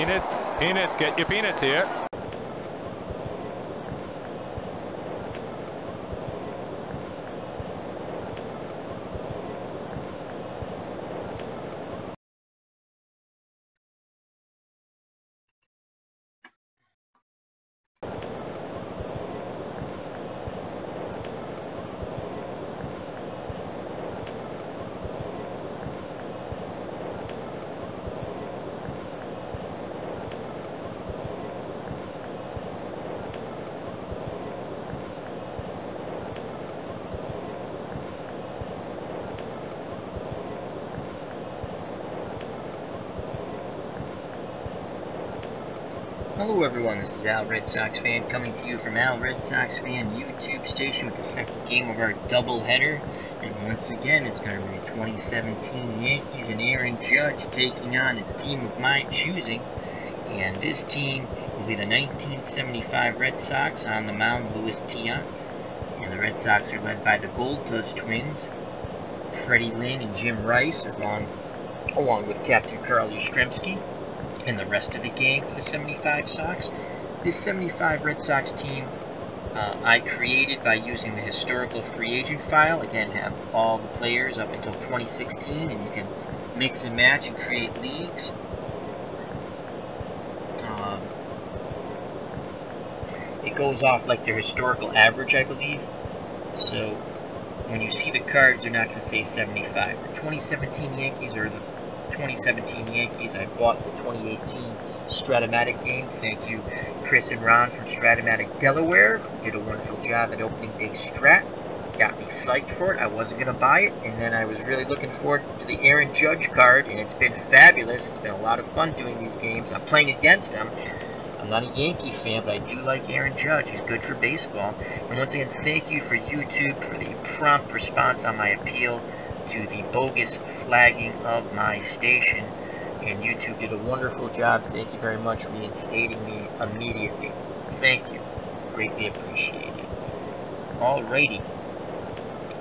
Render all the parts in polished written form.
Peanuts, get your peanuts here. Hello everyone, this is Al Red Sox Fan coming to you from Al Red Sox Fan YouTube station with the second game of our doubleheader. And once again, it's going to be the 2017 Yankees and Aaron Judge taking on a team of my choosing. And this team will be the 1975 Red Sox, on the mound Louis Tiant. And the Red Sox are led by the Gold Dust twins, Freddie Lynn and Jim Rice, along with Captain Carl Yastrzemski. And the rest of the gang for the 75 Sox. This 75 Red Sox team I created by using the historical free agent file. Again, have all the players up until 2016, and you can mix and match and create leagues. Um, it goes off like their historical average, I believe. So when you see the cards, they're not going to say 75. The 2017 Yankees are the 2017 Yankees. I bought the 2018 Strat O Matic game. Thank you, Chris and Ron from Strat O Matic, Delaware, who did a wonderful job at opening day Strat. Got me psyched for it. I wasn't going to buy it, and then I was really looking forward to the Aaron Judge card, and it's been fabulous. It's been a lot of fun doing these games. I'm playing against him. I'm not a Yankee fan, but I do like Aaron Judge. He's good for baseball. And once again, thank you for YouTube for the prompt response on my appeal to the bogus flagging of my station. And YouTube did a wonderful job. Thank you very much, reinstating me immediately. Thank you. Greatly appreciated. Alrighty.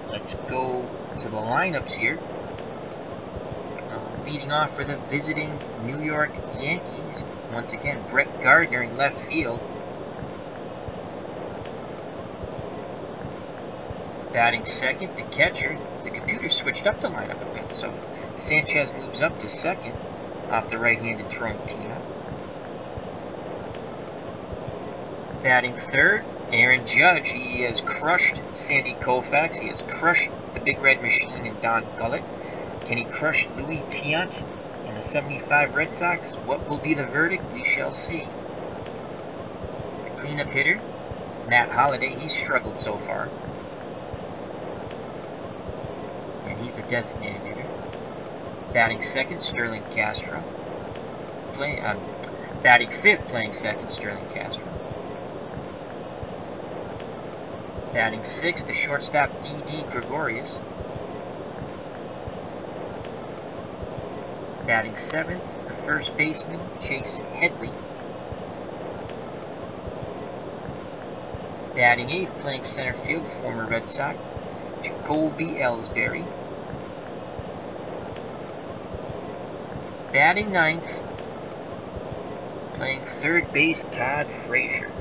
Let's go to the lineups here. Leading off for the visiting New York Yankees. Once again, Brett Gardner in left field. Batting second, the catcher. The computer switched up the lineup a bit, so Sanchez moves up to second off the right-handed throwing Tiant. Batting third, Aaron Judge. He has crushed Sandy Koufax. He has crushed the Big Red Machine and Don Gullett. Can he crush Louis Tiant and the 75 Red Sox? What will be the verdict? We shall see. The cleanup hitter, Matt Holliday. He's struggled so far, and he's the designated hitter. Batting second, Sterling Castro. Batting fifth, playing second, Sterling Castro. Batting sixth, the shortstop, D.D. Gregorius. Batting seventh, the first baseman, Chase Headley. Batting eighth, playing center field, the former Red Sox, Jacoby Ellsbury. Batting ninth, playing third base, Todd Frazier.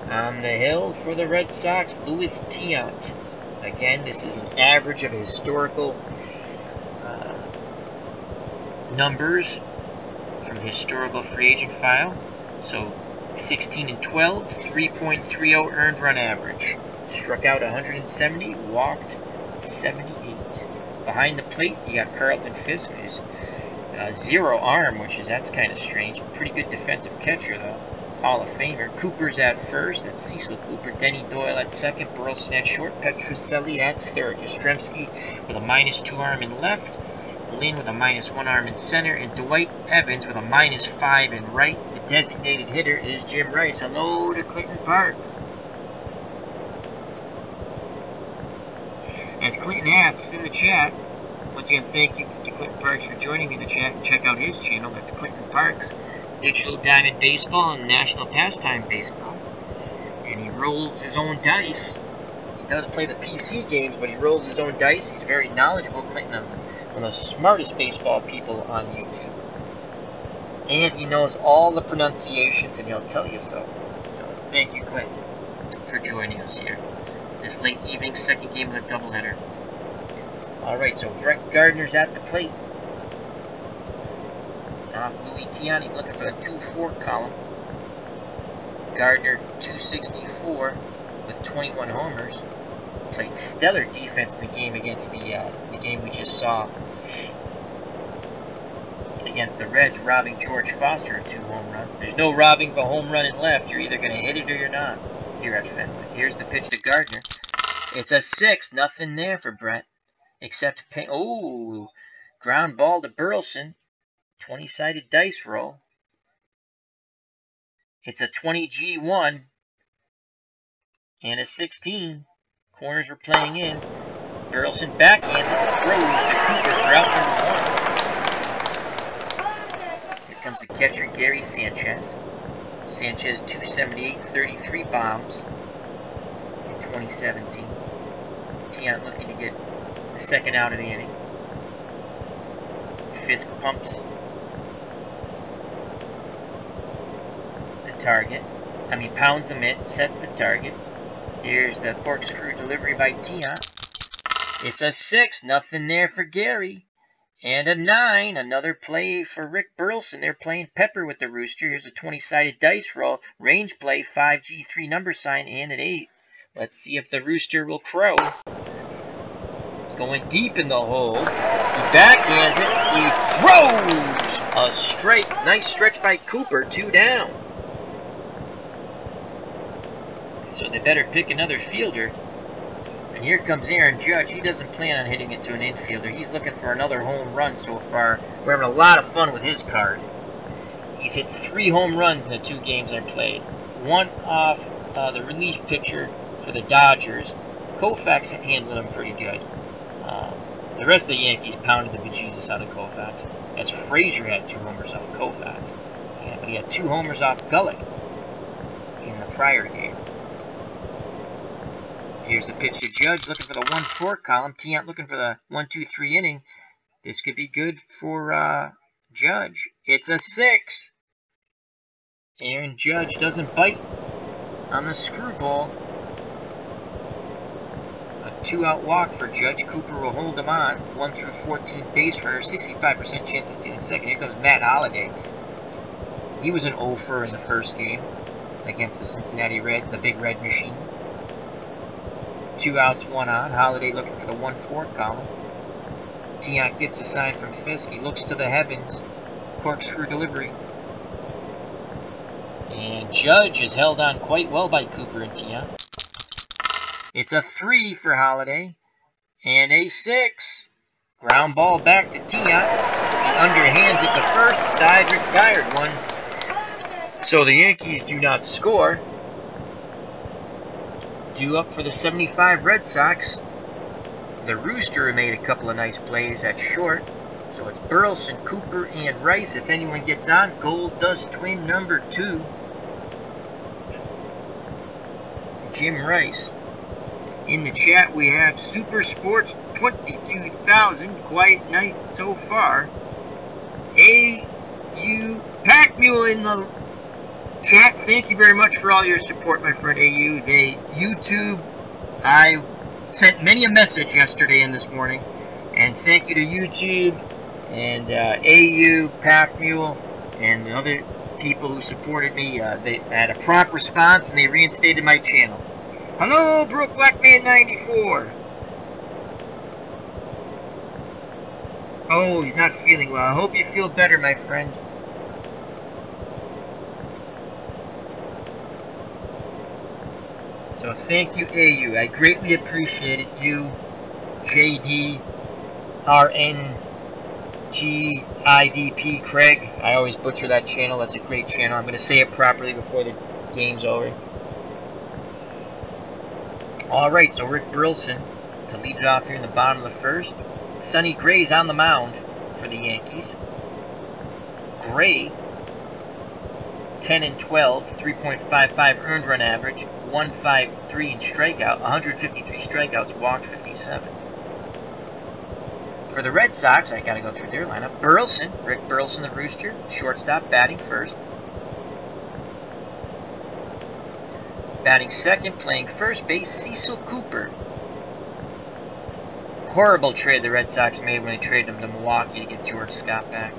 On the hill for the Red Sox, Louis Tiant. Again, this is an average of historical numbers from the historical free agent file. So 16 and 12, 3.30 earned run average. Struck out 170, walked 78. Behind the plate, you got Carlton Fisk, who's zero arm, that's kind of strange. Pretty good defensive catcher, though. Hall of Famer. Cooper's at first. That's Cecil Cooper. Denny Doyle at second. Burleson at short. Petrocelli at third. Yastrzemski with a -2 arm in left. Lynn with a -1 arm in center. And Dwight Evans with a -5 in right. The designated hitter is Jim Rice. Hello to Clinton Parks. As Clinton asks in the chat, once again, thank you to Clinton Parks for joining me in the chat, and check out his channel. That's Clinton Parks, Digital Diamond Baseball and National Pastime Baseball. And he rolls his own dice. He does play the PC games, but he rolls his own dice. He's very knowledgeable. Clinton, one of the smartest baseball people on YouTube. And he knows all the pronunciations, and he'll tell you so. So thank you, Clint, for joining us here this late evening, second game of the doubleheader. All right, so Brett Gardner's at the plate. Off Louis Tiant, he's looking for the 2-4 column. Gardner, 264 with 21 homers. Played stellar defense in the game against the game we just saw against the Reds, robbing George Foster of 2 home runs. There's no robbing of a home run in left. You're either going to hit it or you're not here at Fenway. Here's the pitch to Gardner. It's a 6. Nothing there for Brett except ground ball to Burleson. 20-sided dice roll. It's a 20G1 and a 16. Corners were playing in. Burleson backhands it, throws to Cooper for out number 1. Here comes the catcher, Gary Sanchez. Sanchez, 278, 33 bombs in 2017. Tiant looking to get the second out of the inning. Fisk pumps the target. Pounds the mitt, sets the target. Here's the corkscrew delivery by Tiant. It's a 6, nothing there for Gary. And a 9, another play for Rick Burleson. They're playing Pepper with the Rooster. Here's a 20-sided dice roll. Range play, 5G3 number sign, and an 8. Let's see if the Rooster will crow. Going deep in the hole. He backhands it. He throws a strike. Nice stretch by Cooper. 2 down. So they better pick another fielder. And here comes Aaron Judge. He doesn't plan on hitting it to an infielder. He's looking for another home run so far. We're having a lot of fun with his card. He's hit 3 home runs in the 2 games I played. One off the relief pitcher for the Dodgers. Koufax handled him pretty good. The rest of the Yankees pounded the bejesus out of Koufax, as Frazier had 2 homers off Koufax. But he had 2 homers off Gullick in the prior game. Here's a pitch to Judge, looking for the 1-4 column. Tiant looking for the 1-2-3 inning. This could be good for Judge. It's a 6. Aaron Judge doesn't bite on the screwball. A 2-out walk for Judge. Cooper will hold him on. 1 through 14 base runner. 65% chance of stealing second. Here comes Matt Holliday. He was an 0-for in the first game against the Cincinnati Reds, the Big Red Machine. 2 outs, 1 on. Holliday looking for the 1-4 column. Tiant gets a sign from Fisk. He looks to the heavens. Corkscrew delivery. And Judge is held on quite well by Cooper and Tiant. It's a 3 for Holliday. And a 6. Ground ball back to Tiant. He underhands it to first. Side retired one. So the Yankees do not score. Due up for the 75 Red Sox. The Rooster made a couple of nice plays at short. So it's Burleson, Cooper, and Rice. If anyone gets on, Gold Dust Twin number 2. Jim Rice. In the chat, we have Super Sports 22,000. Quiet night so far. A.U. Pack Mule in the chat. Thank you very much for all your support, my friend A.U. They YouTube. I sent many a message yesterday and this morning. And thank you to YouTube and A.U. Pack Mule and the other people who supported me. They had a prompt response and they reinstated my channel. Hello, Brook Blackman 94. Oh, he's not feeling well. I hope you feel better, my friend. So thank you, AU. I greatly appreciate it. You, JD, RNGIDP, Craig. I always butcher that channel. That's a great channel. I'm going to say it properly before the game's over. All right, so Rick Burleson to lead it off here in the bottom of the first. Sonny Gray's on the mound for the Yankees. Gray, 10 and 12, 3.55 earned run average, 153 in strikeout, 153 strikeouts, walked 57. for the Red Sox, I got to go through their lineup. Burleson, Rick Burleson, the Rooster, shortstop, batting first. Batting second, playing first base, Cecil Cooper. Horrible trade the Red Sox made when they traded him to Milwaukee to get George Scott back.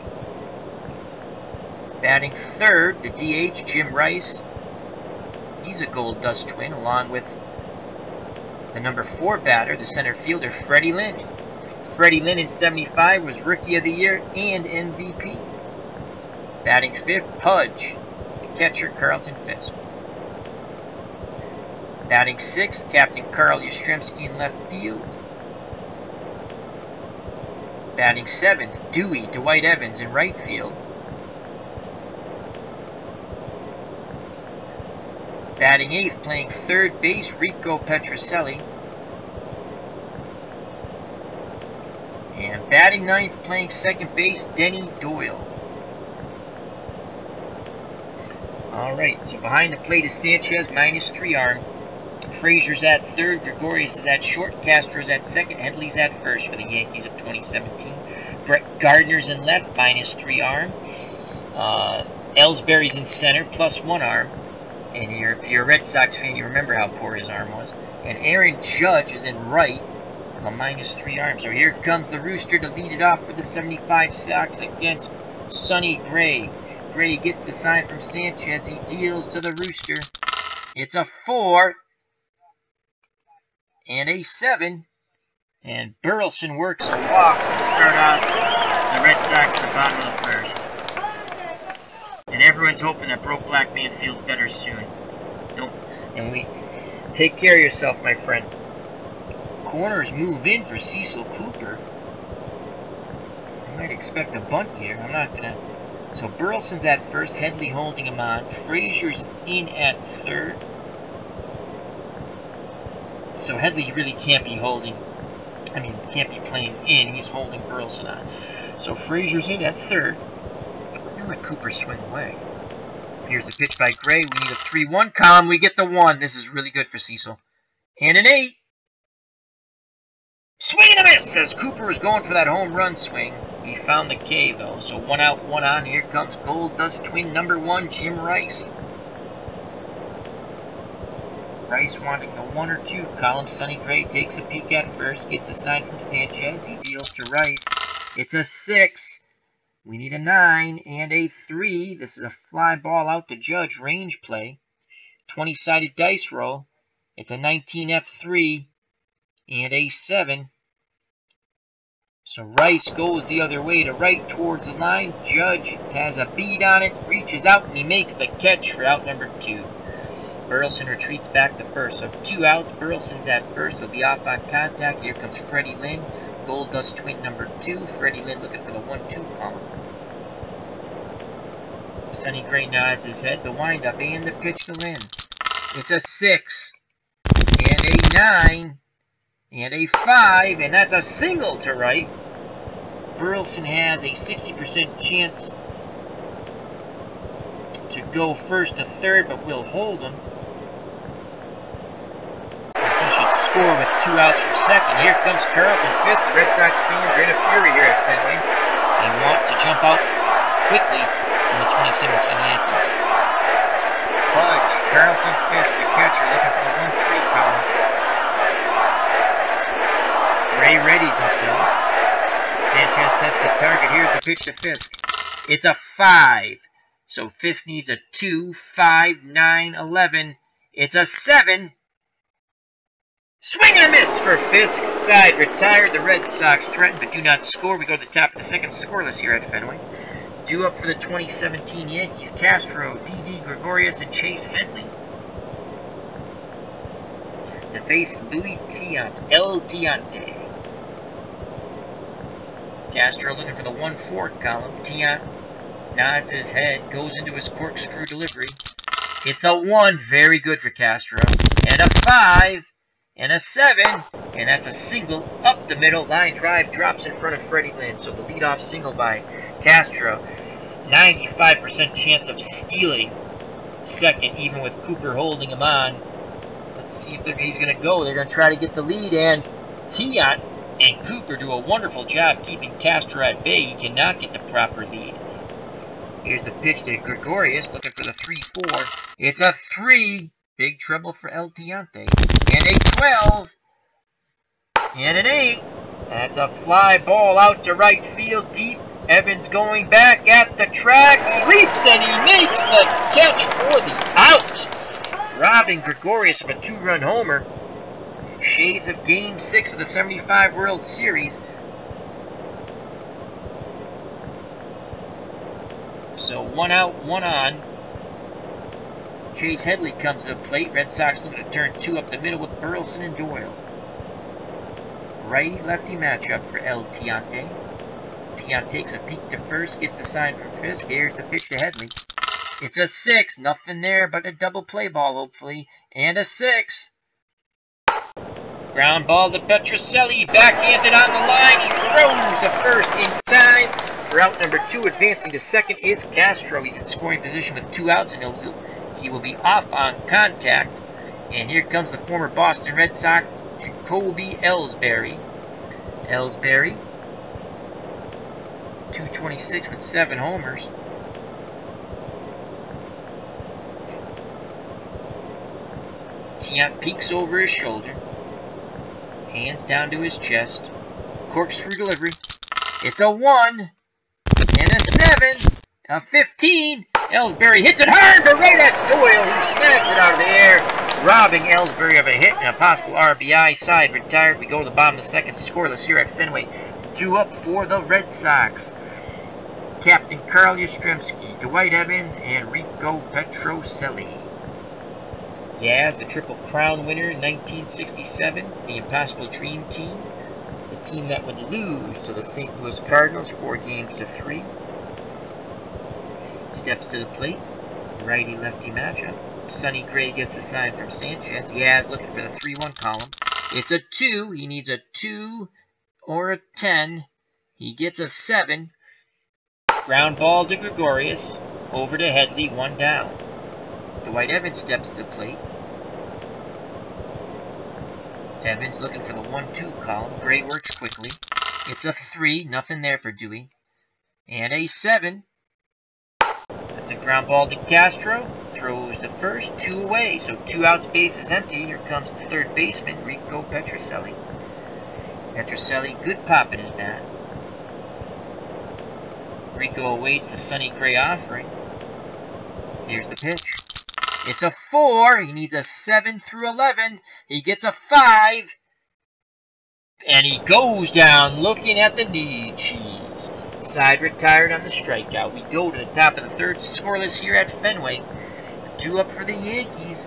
Batting third, the DH, Jim Rice. He's a Gold Dust twin, along with the number 4 batter, the center fielder, Freddie Lynn. Freddie Lynn in '75 was Rookie of the Year and MVP. Batting fifth, Pudge, the catcher, Carlton Fisk. Batting sixth, Captain Carl Yastrzemski in left field. Batting seventh, Dewey, Dwight Evans in right field. Batting eighth, playing third base, Rico Petrocelli. And batting ninth, playing second base, Denny Doyle. All right, so behind the plate is Sanchez, -3 arm. Frazier's at third, Gregorius is at short, Castro's at second, Headley's at first for the Yankees of 2017. Brett Gardner's in left, -3 arm. Ellsbury's in center, +1 arm. And if you're a Red Sox fan, you remember how poor his arm was. And Aaron Judge is in right with a -3 arm. So here comes the Rooster to lead it off for the 75 Sox against Sonny Gray. Gray gets the sign from Sanchez. He deals to the Rooster. It's a 4 and a 7. And Burleson works a walk to start off the Red Sox at the bottom of the first. And everyone's hoping that Broke Black Man feels better soon. Take care of yourself, my friend. Corners move in for Cecil Cooper. I might expect a bunt here. I'm not gonna. So Burleson's at first, Headley holding him on. Frazier's in at third. So Headley really can't be can't be playing in. He's holding Burleson on. So Frazier's in at third. I'm gonna let Cooper swing away. Here's the pitch by Gray. We need a 3-1 column. We get the 1. This is really good for Cecil. And an 8. Swing and a miss as Cooper was going for that home run swing. He found the K, though. So 1 out, 1 on. Here comes Gold Dust twin number 1, Jim Rice. Rice wanting the 1 or 2 column. Sonny Gray takes a peek at first. Gets a sign from Sanchez. He deals to Rice. It's a 6. We need a 9 and a 3. This is a fly ball out to Judge. Range play. 20-sided dice roll. It's a 19F3 and a 7. So Rice goes the other way to right towards the line. Judge has a bead on it, reaches out, and he makes the catch for out number 2. Burleson retreats back to first. So 2 outs. Burleson's at first. He'll be off on contact. Here comes Freddie Lynn. Gold Dust twin number 2. Freddie Lynn looking for the 1-2 column. Sonny Gray nods his head. The windup and the pitch to Lynn. It's a 6 and a 9 and a 5, and that's a single to right. Burleson has a 60% chance to go first to third, but will hold him. He should score with 2 outs from second. Here comes Carlton Fisk. The Red Sox fans are in a fury here at Fenway. They want to jump out quickly on the 2017 Yankees. Pudge, Carlton Fisk, the catcher, looking for the 1-3 column. Gray readies himself. Sanchez sets the target. Here's the pitch to Fisk. It's a 5. So Fisk needs a 2, 5, 9, 11. It's a 7. Swing and a miss for Fisk. Side retired. The Red Sox threaten but do not score. We go to the top of the second, scoreless here at Fenway. Due up for the 2017 Yankees, Castro, D.D. Gregorius, and Chase Headley. To face Louis Tiant, El Tiante. Castro looking for the 1-4 column. Tiant nods his head, goes into his corkscrew delivery. It's a 1, very good for Castro. And a 5, and a 7, and that's a single up the middle. Line drive drops in front of Freddie Lynn. So the leadoff single by Castro. 95% chance of stealing second, even with Cooper holding him on. Let's see if he's going to go. They're going to try to get the lead, and Tiant And Cooper do a wonderful job keeping Castro at bay. He cannot get the proper lead. Here's the pitch to Gregorius, looking for the 3-4. It's a 3. Big trouble for El Tiante. And a 12. And an 8. That's a fly ball out to right field deep. Evans going back at the track. He leaps and he makes the catch for the out, robbing Gregorius of a 2-run homer. Shades of Game 6 of the 75 World Series. So 1 out, 1 on. Chase Headley comes to the plate. Red Sox looking to turn 2 up the middle with Burleson and Doyle. Righty-lefty matchup for El Tiante. Tiante takes a peek to first, gets a sign from Fisk. Here's the pitch to Headley. It's a 6. Nothing there but a double play ball, hopefully. And a 6. Ground ball to Petrocelli. Backhands it on the line. He throws to first in time. For out number 2, advancing to second is Castro. He's in scoring position with 2 outs, and he will be off on contact. And here comes the former Boston Red Sox, Jacoby Ellsbury. Ellsbury, 226 with 7 homers. Tiant peeks over his shoulder. Hands down to his chest. Corkscrew delivery. It's a 1. And a 7. A 15. Ellsbury hits it hard, but right at Doyle. He snags it out of the air, robbing Ellsbury of a hit and a possible RBI. Side retired. We go to the bottom of the second, scoreless here at Fenway. 2 up for the Red Sox. Captain Carl Yastrzemski, Dwight Evans, and Rico Petrocelli. Yaz, the Triple Crown winner in 1967, the Impossible Dream Team, the team that would lose to the St. Louis Cardinals 4-3. Steps to the plate, righty-lefty matchup. Sonny Gray gets a sign from Sanchez. Yaz looking for the 3-1 column. It's a 2. He needs a 2 or a 10. He gets a 7. Ground ball to Gregorius. Over to Headley, 1 down. Dwight Evans steps to the plate. Evans looking for the 1-2 column. Gray works quickly. It's a 3. Nothing there for Dewey. And a 7. That's a ground ball to Castro. Throws to first. 2 away. So 2 outs, base is empty. Here comes the third baseman, Rico Petrocelli. Petrocelli, good pop in his bat. Rico awaits the Sonny Gray offering. Here's the pitch. It's a 4. He needs a 7 through 11. He gets a 5. And he goes down looking at the knee cheese. Side retired on the strikeout. We go to the top of the third, scoreless here at Fenway. 2 up for the Yankees.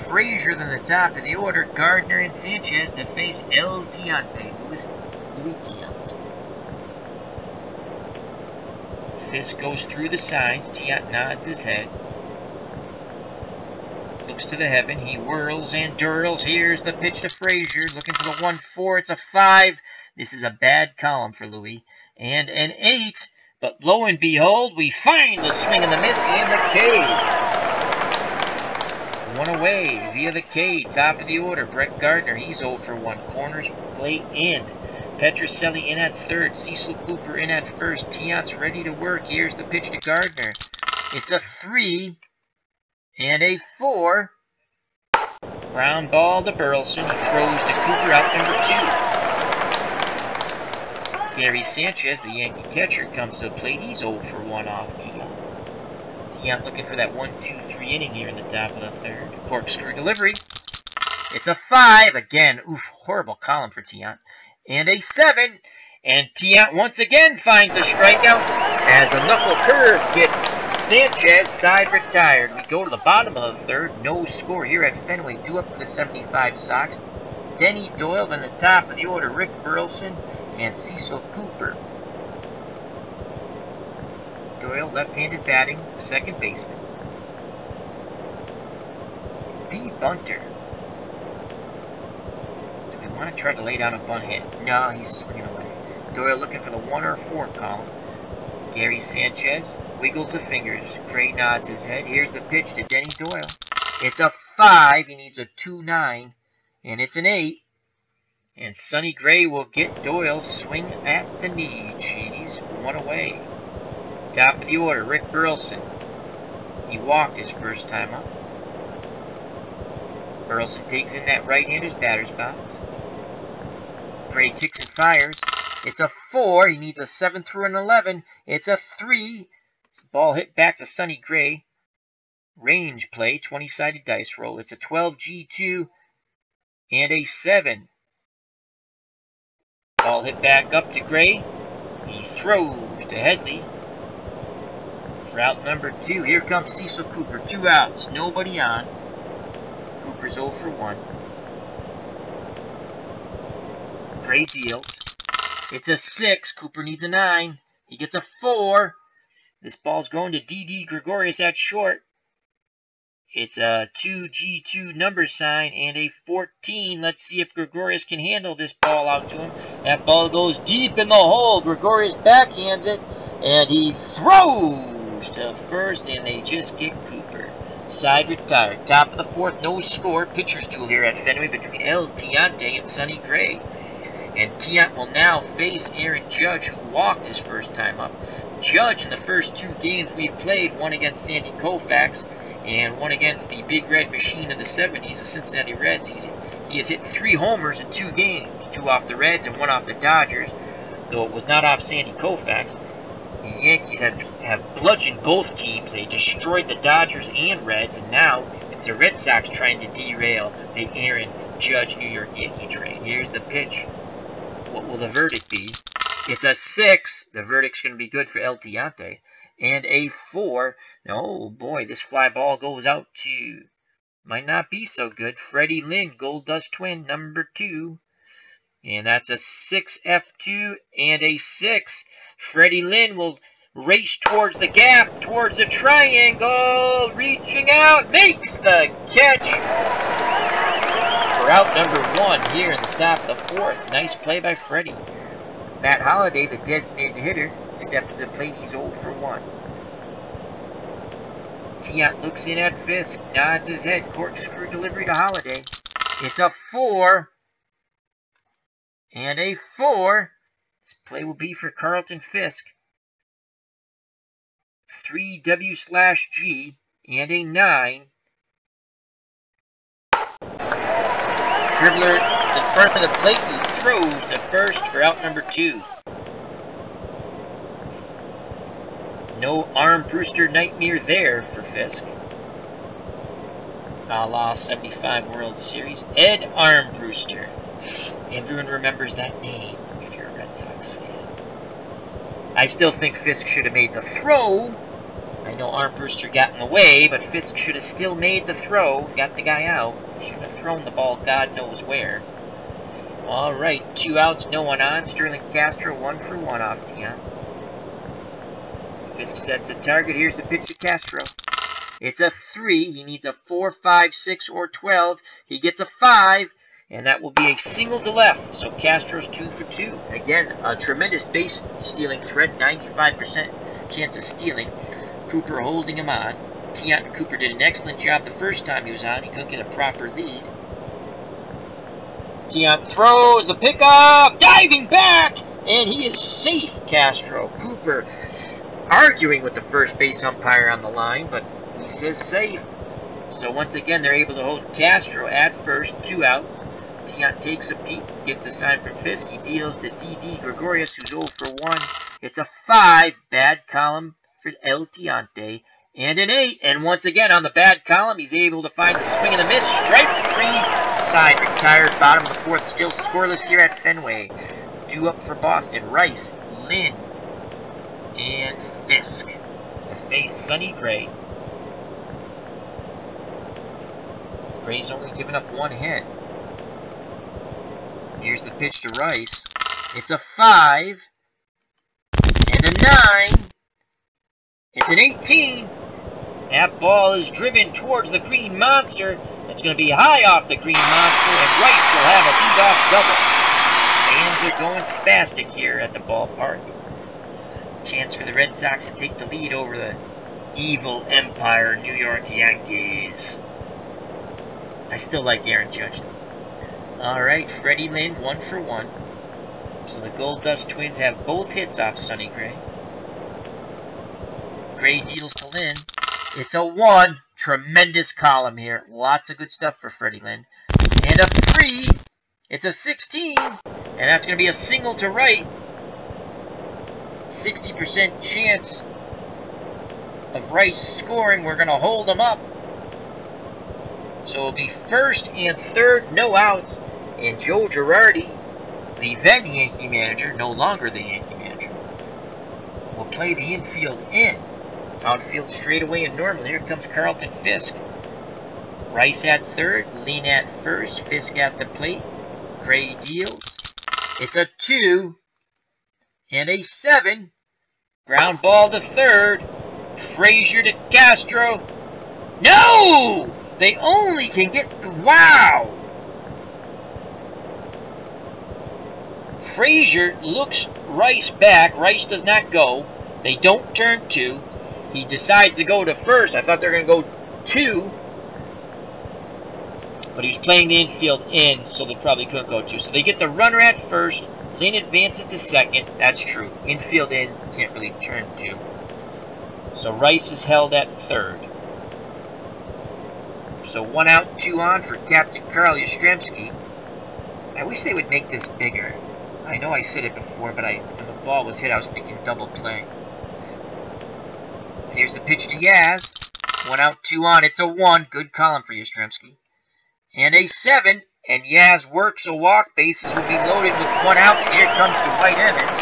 Frazier than the top of the order. Gardner and Sanchez to face El Tiante. Louis Tiant. Fisk goes through the signs. Tiant nods his head. Looks to the heaven. He whirls and dirls. Here's the pitch to Frazier. Looking for the 1-4. It's a 5. This is a bad column for Louis. And an 8. But lo and behold, we find the swing and the miss and the K. 1 away via the K. Top of the order. Brett Gardner. He's 0 for 1. Corners play in. Petrocelli in at third. Cecil Cooper in at first. Tiant's ready to work. Here's the pitch to Gardner. It's a 3. And a 4. Ground ball to Burleson. He throws to Cooper, out number 2. Gary Sanchez, the Yankee catcher, comes to the plate. He's 0 for 1 off Tiant. Tiant looking for that 1-2-3 inning here in the top of the third. Corkscrew delivery. It's a 5. Again, horrible column for Tiant. And a 7. And Tiant once again finds a strikeout as the knuckle curve gets Sanchez. Side retired. We go to the bottom of the third. No score here at Fenway. 2 up for the 75 Sox. Denny Doyle, then the top of the order, Rick Burleson and Cecil Cooper. Doyle, left-handed batting, second baseman. B. Bunter. Do we want to try to lay down a bunt hit? No, he's swinging away. Doyle looking for the 1 or 4 column. Gary Sanchez wiggles the fingers. Gray nods his head. Here's the pitch to Denny Doyle. It's a 5. He needs a 2-9. And it's an 8. And Sonny Gray will get Doyle. Swing at the knee. Cheese. One away. Top of the order, Rick Burleson. He walked his first time up. Burleson digs in that right-hander's batter's box. Gray kicks and fires. It's a 4. He needs a 7 through an 11. It's a 3. Ball hit back to Sonny Gray. Range play, 20-sided dice roll. It's a 12G2 and a 7. Ball hit back up to Gray. He throws to Headley. For out number 2, here comes Cecil Cooper. 2 outs, nobody on. Cooper's 0 for 1. Gray deals. It's a 6. Cooper needs a 9. He gets a 4. This ball's going to D.D. Gregorius at short. It's a 2G2 number sign and a 14. Let's see if Gregorius can handle this ball out to him. That ball goes deep in the hole. Gregorius backhands it, and he throws to first, and they just get Cooper. Side retired. Top of the 4th, no score. Pitcher's duel here at Fenway between El Tiante and Sonny Gray. And Tiant will now face Aaron Judge, who walked his first time up. Judge, in the first 2 games we've played, one against Sandy Koufax and one against the Big Red Machine of the 70s, the Cincinnati Reds. He has hit 3 homers in 2 games, 2 off the Reds and 1 off the Dodgers, though it was not off Sandy Koufax. The Yankees have bludgeoned both teams. They destroyed the Dodgers and Reds, and now it's the Red Sox trying to derail the Aaron Judge New York Yankee train. Here's the pitch. What will the verdict be? It's a 6. The verdict's going to be good for El Tiante. And a 4. Oh boy, this fly ball goes out to, might not be so good, Freddie Lynn, Gold Dust Twin, number 2. And that's a 6F2 and a 6. Freddie Lynn will race towards the gap, towards the triangle, reaching out, makes the catch. For out number 1 here in the top of the 4th. Nice play by Freddie. Matt Holliday, the designated hitter, steps to the plate. He's 0 for 1. Tiant looks in at Fisk, nods his head, corkscrew delivery to Holliday. It's a 4. And a 4. This play will be for Carlton Fisk. 3W/G and a 9. Dribbler in front of the plate. He throws to first for out number 2. No Armbruster nightmare there for Fisk. A la 75 World Series. Ed Armbruster. Everyone remembers that name if you're a Red Sox fan. I still think Fisk should have made the throw. I know Armbruster got in the way, but Fisk should have still made the throw and got the guy out. He shouldn't have thrown the ball God knows where. All right, 2 outs, no one on. Sterling Castro 1 for 1 off Tiant. Fisk sets the target. Here's the pitch to Castro. It's a 3. He needs a 4, 5, 6, or 12. He gets a 5, and that will be a single to left. So Castro's 2 for 2. Again, a tremendous base stealing threat, 95% chance of stealing. Cooper holding him on. Tiant and Cooper did an excellent job the first time he was on. He couldn't get a proper lead. Tiant throws the pickoff, diving back, and he is safe, Castro. Cooper arguing with the first base umpire on the line, but he says safe. So once again, they're able to hold Castro at first, 2 outs. Tiant takes a peek, gets a sign from Fisk. He deals to D.D. Gregorius, who's 0 for 1. It's a 5, bad column for El Tiante, and an 8. And once again, on the bad column, he's able to find the swing and the miss. Strike 3. Side retired. Bottom of the 4th, still scoreless here at Fenway. Due up for Boston, Rice, Lynn, and Fisk to face Sonny Gray. Gray's only given up 1 hit. Here's the pitch to Rice. It's a 5 and a 9. It's an 18. That ball is driven towards the Green Monster. It's going to be high off the Green Monster, and Rice will have a leadoff double. Fans are going spastic here at the ballpark. Chance for the Red Sox to take the lead over the evil Empire New York Yankees. I still like Aaron Judge, though. Alright, Freddie Lynn, 1 for 1. So the Gold Dust Twins have both hits off Sonny Gray. Gray deals to Lynn. It's a 1. Tremendous column here. Lots of good stuff for Freddie Lynn. And a 3. It's a 16. And that's going to be a single to right. 60% chance of Rice scoring. We're going to hold him up. So it'll be first and third, no outs. And Joe Girardi, the then Yankee manager, no longer the Yankee manager, will play the infield in. Outfield straightaway and normal. Here comes Carlton Fisk. Rice at third, Lynn at first, Fisk at the plate. Gray deals. It's a 2 and a 7. Ground ball to third. Frazier to Castro. No! They only can get... Wow! Frazier looks Rice back. Rice does not go. They don't turn 2. He decides to go to first. I thought they were going to go 2. But he was playing the infield in, so they probably couldn't go 2. So they get the runner at first. Lynn advances to second. That's true. Infield in, can't really turn 2. So Rice is held at third. So 1 out, 2 on for Captain Carl Yastrzemski. I wish they would make this bigger. I know I said it before, but when the ball was hit, I was thinking double play. Here's the pitch to Yaz. 1 out, 2 on. It's a 1. Good column for Yastrzemski. And a 7. And Yaz works a walk. Bases will be loaded with 1 out. Here comes Dwight Evans.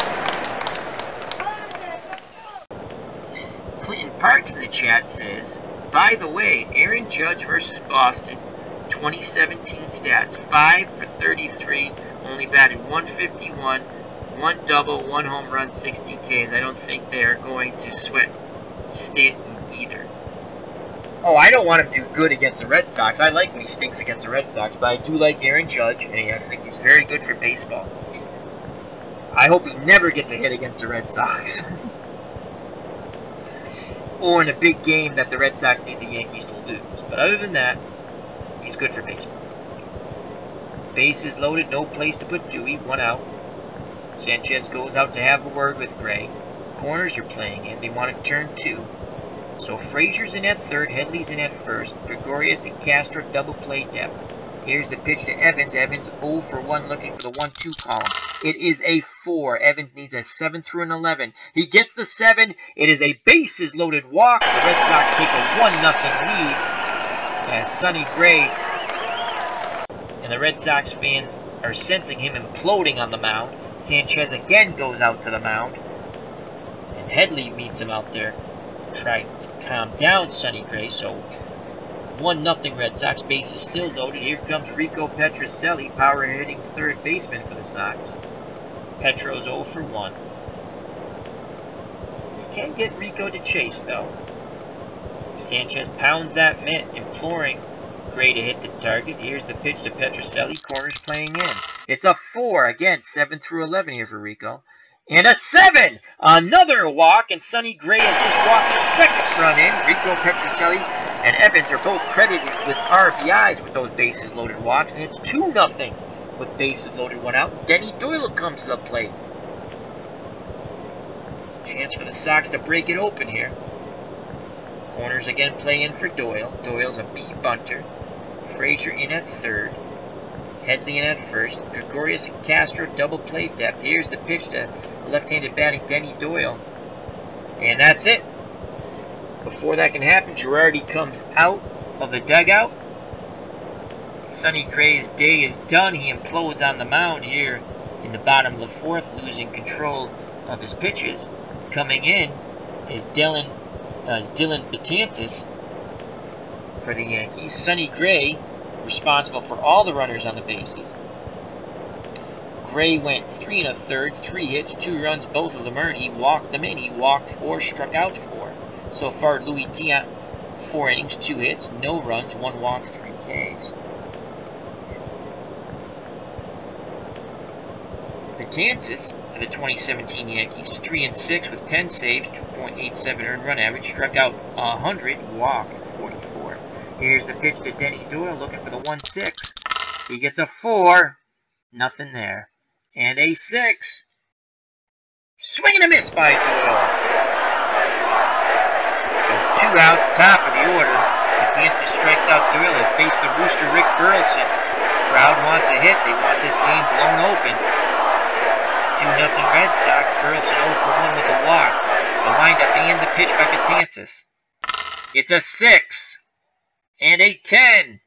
Clinton Parks in the chat says, by the way, Aaron Judge versus Boston, 2017 stats, 5 for 33, only batted 151, 1 double, 1 home run, 16 Ks. I don't think they are going to sweat Stanton either. Oh, I don't want him to do good against the Red Sox. I like when he stinks against the Red Sox, but I do like Aaron Judge, and I think he's very good for baseball. I hope he never gets a hit against the Red Sox. Or in a big game that the Red Sox need the Yankees to lose. But other than that, he's good for baseball. Bases loaded, no place to put Dewey, 1 out. Sanchez goes out to have a word with Gray. Corners are playing in. They want to turn 2. So Frazier's in at third, Headley's in at first. Gregorius and Castro double play depth. Here's the pitch to Evans. Evans 0 for 1 looking for the 1-2 column. It is a 4. Evans needs a 7 through an 11. He gets the 7. It is a bases loaded walk. The Red Sox take a 1-0 lead as Sonny Gray and the Red Sox fans are sensing him imploding on the mound. Sanchez again goes out to the mound. And Headley meets him out there. Try to calm down Sonny Gray. So 1-0 Red Sox. Bases still loaded. Here comes Rico Petrocelli, power hitting third baseman for the Sox. Petro's 0 for 1. You can't get Rico to chase, though. Sanchez pounds that mitt, imploring Gray to hit the target. Here's the pitch to Petrocelli. Corners playing in. It's a 4. Again, 7 through 11 here for Rico. And a 7! Another walk, and Sonny Gray has just walked his second run in. Rico Petrocelli and Evans are both credited with RBIs with those bases loaded walks, and it's 2-0 with bases loaded, 1 out. Denny Doyle comes to the plate. Chance for the Sox to break it open here. Corners again play in for Doyle. Doyle's a B bunter. Frazier in at third. Headley in at first. Gregorius and Castro double play depth. Here's the pitch to left-handed batting Denny Doyle. And that's it. Before that can happen, Girardi comes out of the dugout. Sonny Gray's day is done. He implodes on the mound here in the bottom of the 4th, losing control of his pitches. Coming in is Dylan Betances for the Yankees. Sonny Gray, responsible for all the runners on the bases. Gray went 3 1/3, 3 hits, 2 runs, both of them earned. He walked them in. He walked 4, struck out 4. So far, Louis Dion, 4 innings, 2 hits, no runs, 1 walk, 3 Ks. Betances for the 2017 Yankees, 3 6 with 10 saves, 2.87 earned run average, struck out 100, walked 44. Here's the pitch to Denny Doyle looking for the 1-6. He gets a 4. Nothing there. And a 6. Swing and a miss by Doyle. So 2 outs, top of the order. Betances strikes out Doyle and face the Rooster Rick Burleson. Crowd wants a hit. They want this game blown open. 2-0 Red Sox. Burleson 0 for 1 with a walk. The windup and the pitch by Betances. It's a 6 and a 10.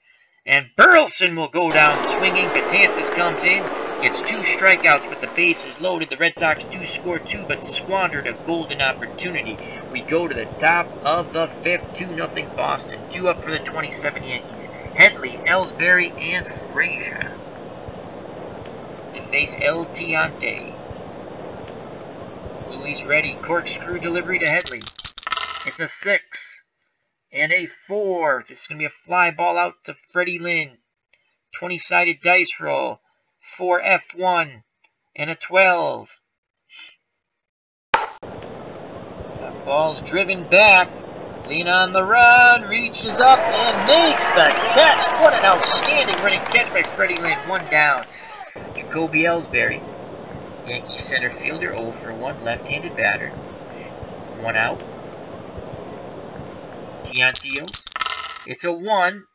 And Burleson will go down swinging. Betances comes in, gets 2 strikeouts with the bases loaded. The Red Sox do score 2, but squandered a golden opportunity. We go to the top of the 5th, 2-0 Boston. 2 up for the 27 Yankees. Headley, Ellsbury, and Frazier. They face El Tiante. Louis ready. Corkscrew delivery to Headley. It's a 6 and a 4. This is going to be a fly ball out to Freddie Lynn. 20-sided dice roll. 4 F1 and a 12. That ball's driven back. Lynn on the run, reaches up and makes the catch. What an outstanding running catch by Freddie Lynn. 1 down. Jacoby Ellsbury, Yankees center fielder, 0 for 1, left-handed batter. 1 out. Tiant deals. It's a 1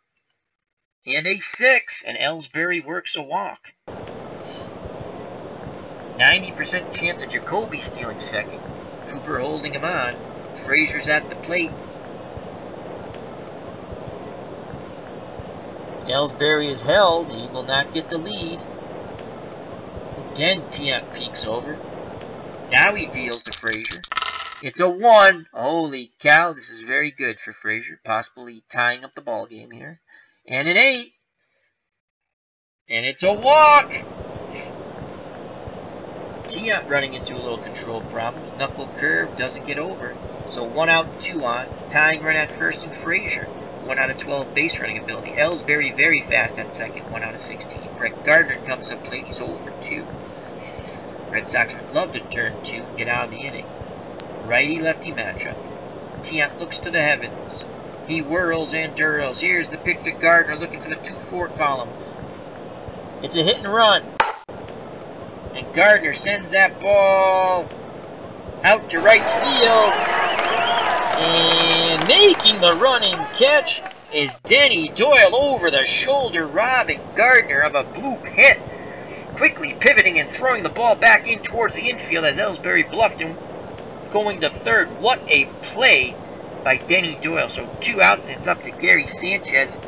and a 6, and Ellsbury works a walk. 90% chance of Jacoby stealing second. Cooper holding him on. Frazier's at the plate. Ellsbury is held. He will not get the lead. Again, Tiant peeks over. Now he deals to Frazier. It's a 1. Holy cow, this is very good for Frazier. Possibly tying up the ball game here. And an 8. And it's a walk. Tiant running into a little control problems. Knuckle curve doesn't get over. So 1 out, 2 on. Tying run at first and Frazier. 1 out of 12 base running ability. Ellsbury very fast at second. 1 out of 16. Brett Gardner comes up late. He's 0 for 2. Red Sox would love to turn 2 and get out of the inning. Righty-lefty matchup. Tiant looks to the heavens. He whirls and dirls. Here's the pitch to Gardner looking for the 2-4 column. It's a hit and run. And Gardner sends that ball out to right field. And making the running catch is Denny Doyle over the shoulder, robbing Gardner of a bloop hit. Quickly pivoting and throwing the ball back in towards the infield as Ellsbury bluffed him going to third. What a play by Denny Doyle. So 2 outs, and it's up to Gary Sanchez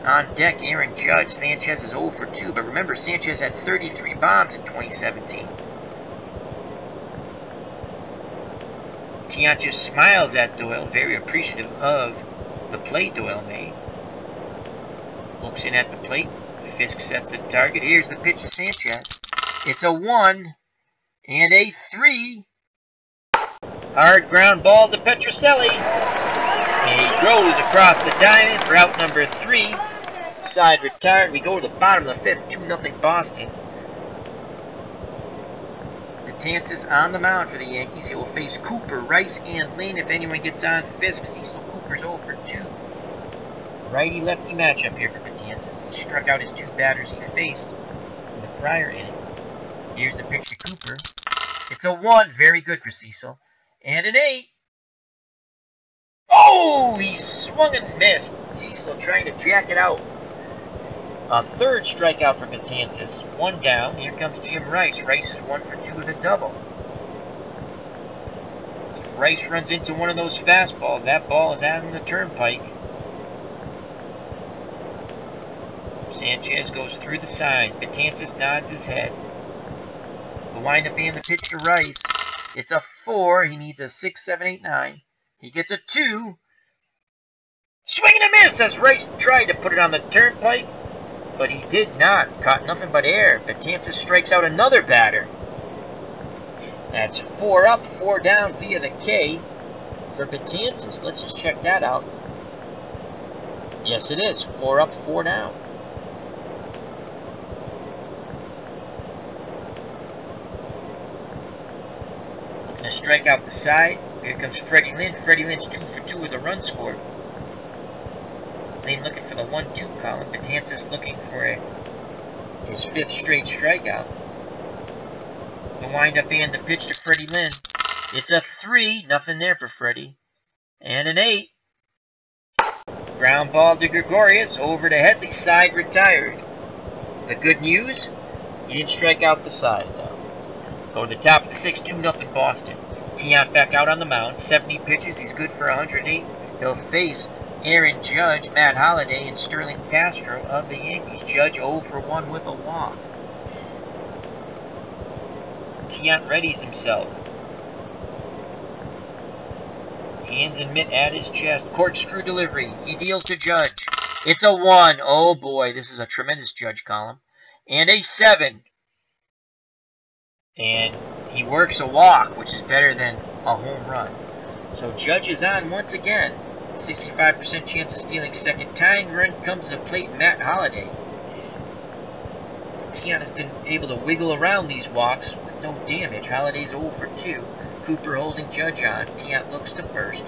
on deck. Aaron Judge. Sanchez is 0 for 2, but remember, Sanchez had 33 bombs in 2017. Tiant just smiles at Doyle, very appreciative of the play Doyle made. Looks in at the plate. Fisk sets the target. Here's the pitch to Sanchez. It's a 1 and a 3. Hard ground ball to Petrocelli. And he goes across the diamond for out number 3. Side retired. We go to the bottom of the 5th. 2-0 Boston. Betances on the mound for the Yankees. He will face Cooper, Rice, and Lynn. If anyone gets on Fisk, Cecil Cooper's 0 for 2. Righty-lefty matchup here for Betances. He struck out his 2 batters he faced in the prior inning. Here's the pitch to Cooper. It's a 1. Very good for Cecil. And an 8. Oh, he swung and missed. Cecil trying to jack it out. A 3rd strikeout for Betances. 1 down. Here comes Jim Rice. Rice is 1 for 2 with a double. If Rice runs into one of those fastballs, that ball is out on the turnpike. Sanchez goes through the signs. Betances nods his head. The windup and the pitch to Rice. It's a 4. He needs a 6, 7, 8, 9. He gets a 2. Swing and a miss as Rice tried to put it on the turnpike, but he did not. Caught nothing but air. Betances strikes out another batter. That's 4 up, 4 down via the K for Betances. Let's just check that out. Yes, it is. 4 up, 4 down. Looking to strike out the side. Here comes Freddie Lynn. Freddie Lynn's 2 for 2 with a run scored. Lynn looking for the 1-2 column. Betances looking for a His 5th straight strikeout. The windup and the pitch to Freddie Lynn. It's a 3, nothing there for Freddie. And an 8. Ground ball to Gregorius, over to Headley, side retired. The good news, he didn't strike out the side though. Go to the top of the 6th, 2-0 Boston. Tiant back out on the mound, 70 pitches, he's good for 108. He'll face Aaron Judge, Matt Holliday, and Sterling Castro of the Yankees. Judge 0 for 1 with a walk. Tiant readies himself. Hands and mitt at his chest. Corkscrew delivery. He deals to Judge. It's a 1. Oh boy, this is a tremendous Judge column. And a 7. And he works a walk, which is better than a home run. So Judge is on once again. 65% chance of stealing second. Tying run comes to the plate, Matt Holliday. Tiant has been able to wiggle around these walks with no damage. Holliday's 0 for 2. Cooper holding Judge on. Tiant looks to first.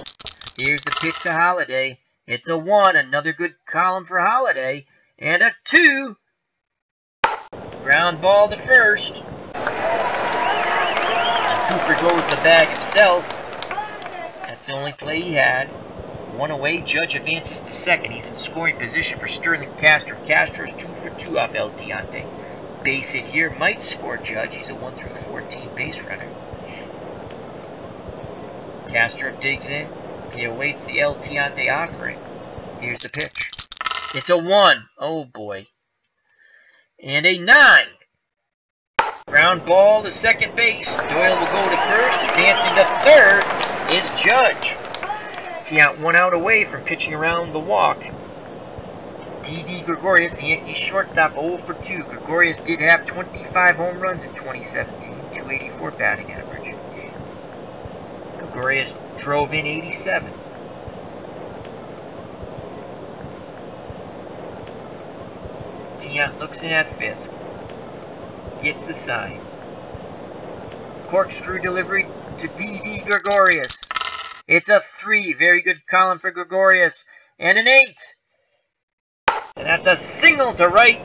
Here's the pitch to Holliday. It's a 1. Another good column for Holliday. And a 2. Ground ball to first. And Cooper goes the bag himself. That's the only play he had. 1 away. Judge advances to second. He's in scoring position for Sterling Castro. Castro's 2 for 2 off El Tiante. Base hit here might score Judge. He's a 1 through 14 base runner. Castro digs in. He awaits the El Tiante offering. Here's the pitch. It's a 1. Oh boy. And a 9. Ground ball to second base. Doyle will go to first. Advancing to third is Judge. Tiant 1 out away from pitching around the walk. D.D. Gregorius, the Yankees shortstop, 0 for 2. Gregorius did have 25 home runs in 2017, 284 batting average. Gregorius drove in 87. Tiant looks in at Fisk. Gets the sign. Corkscrew delivery to D.D. Gregorius. It's a 3. Very good column for Gregorius. And an 8. And that's a single to right.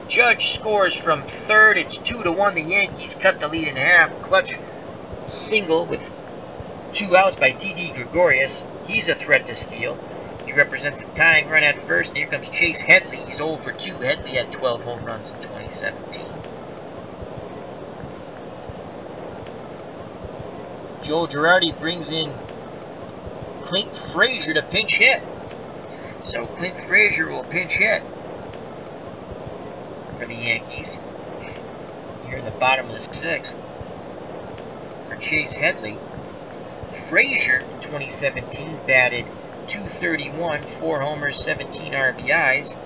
Judge scores from third. It's 2-1. The Yankees cut the lead in half. Clutch single with 2 outs by D.D. Gregorius. He's a threat to steal. He represents a tying run at first. And here comes Chase Headley. He's 0 for 2. Headley had 12 home runs in 2017. Joe Girardi brings in Clint Frazier to pinch hit. So Clint Frazier will pinch hit for the Yankees. Here in the bottom of the 6th for Chase Headley. Frazier in 2017 batted .231, 4 homers, 17 RBIs.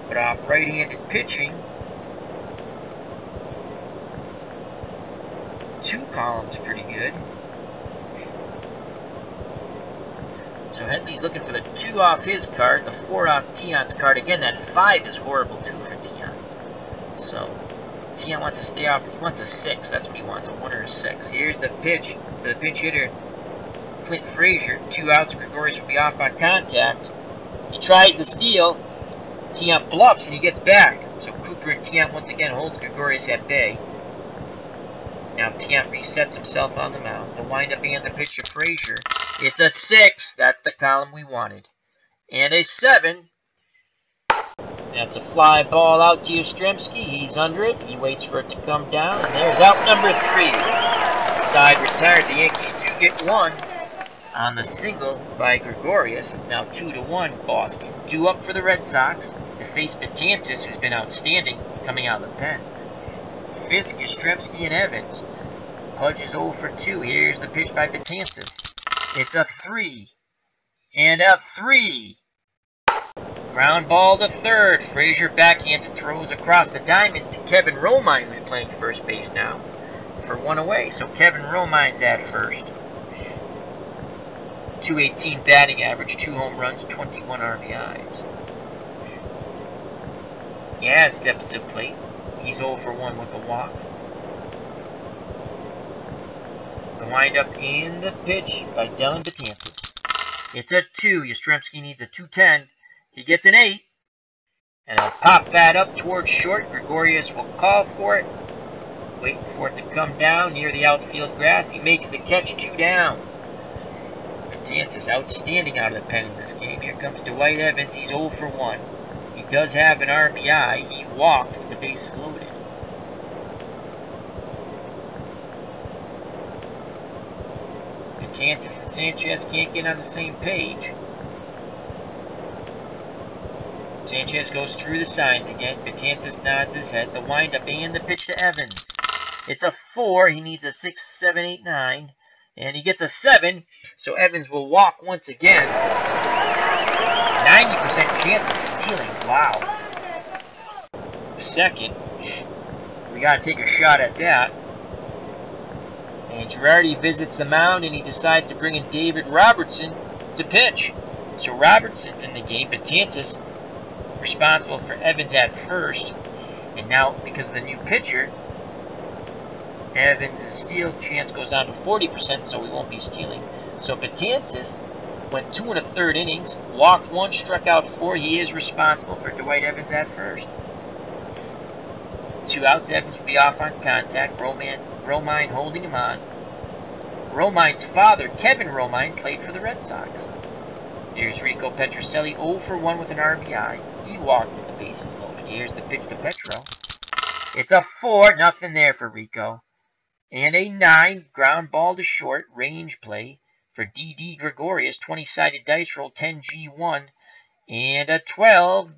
But off right-handed pitching, 2 columns pretty good. So Headley's looking for the 2 off his card, the 4 off Tiant's card. Again, that 5 is horrible too for Tiant. So Tiant wants to stay off. He wants a 6. That's what he wants, a 1 or a 6. Here's the pitch to the pinch hitter, Clint Frazier. 2 outs. Gregorius will be off on contact. He tries to steal. Tiant bluffs and he gets back. So Cooper and Tiant once again hold Gregorius at bay. Now Tiant resets himself on the mound. The windup and the pitch to Frazier. It's a 6. That's the column we wanted. And a 7. That's a fly ball out to Yastrzemski. He's under it. He waits for it to come down. And there's out number 3. Side retired. The Yankees do get 1 on the single by Gregorius. It's now 2-1 Boston. 2 up for the Red Sox to face Betances, who's been outstanding coming out of the pen. Fisk, Yastrzemski, and Evans. Pudge is 0 for 2. Here's the pitch by Betances. It's a 3. And a 3. Ground ball to third. Frazier backhands and throws across the diamond to Kevin Romine, who's playing first base now, for 1 away. So Kevin Romine's at first. .218 batting average, 2 home runs, 21 RBIs. Yaz steps to the plate. He's 0 for 1 with a walk. The windup and the pitch by Dellin Betances. It's a 2. Yastrzemski needs a .210. He gets an 8. And I'll pop that up towards short. Gregorius will call for it. Waiting for it to come down near the outfield grass. He makes the catch, 2 down. Betances outstanding out of the pen in this game. Here comes Dwight Evans. He's 0 for 1. He does have an RBI. He walked with the bases loaded. Betances and Sanchez can't get on the same page. Sanchez goes through the signs again. Betances nods his head. The windup and the pitch to Evans. It's a 4. He needs a 6, 7, 8, 9. And he gets a 7. So Evans will walk once again. 90% chance of stealing. Wow. Second. We got to take a shot at that. And Girardi visits the mound and he decides to bring in David Robertson to pitch. So Robertson's in the game. Betances responsible for Evans at first. And now, because of the new pitcher, Evans' steal chance goes down to 40%, so we won't be stealing. So Betances went 2 1/3 innings, walked 1, struck out 4. He is responsible for Dwight Evans at first. 2 outs, Evans will be off on contact. Romine holding him on. Romine's father, Kevin Romine, played for the Red Sox. Here's Rico Petrocelli, 0 for 1 with an RBI. He walked with the bases loaded. Here's the pitch to Petro. It's a 4, nothing there for Rico. And a 9, ground ball to short, range play for D.D. Gregorius, 20-sided dice roll, 10G1, and a 12.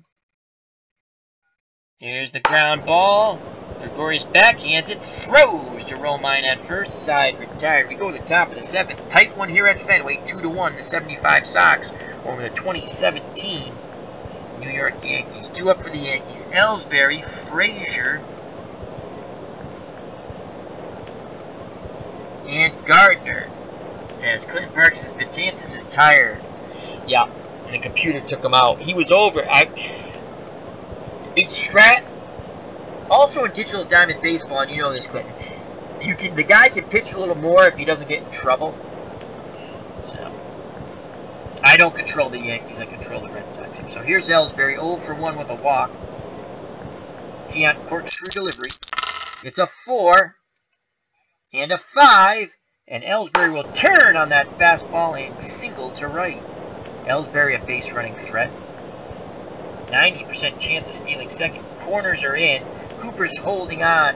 Here's the ground ball. Gregorius backhands it, throws to Romine at first, side retired. We go to the top of the 7th. Tight one here at Fenway, 2-1, the 75 Sox over the 2017 New York Yankees. 2 up for the Yankees. Ellsbury, Frazier, and Gardner. As Clinton Parks says, Betances is tired. Yeah, and the computer took him out. He was over. It's Strat. Also in Digital Diamond Baseball, and you know this, Clinton, the guy can pitch a little more if he doesn't get in trouble. So, I don't control the Yankees. I control the Red Sox here. So here's Ellsbury, 0 for 1 with a walk. Tiant corkscrew delivery. It's a 4 and a 5. And Ellsbury will turn on that fastball and single to right. Ellsbury a base running threat. 90% chance of stealing second. Corners are in. Cooper's holding on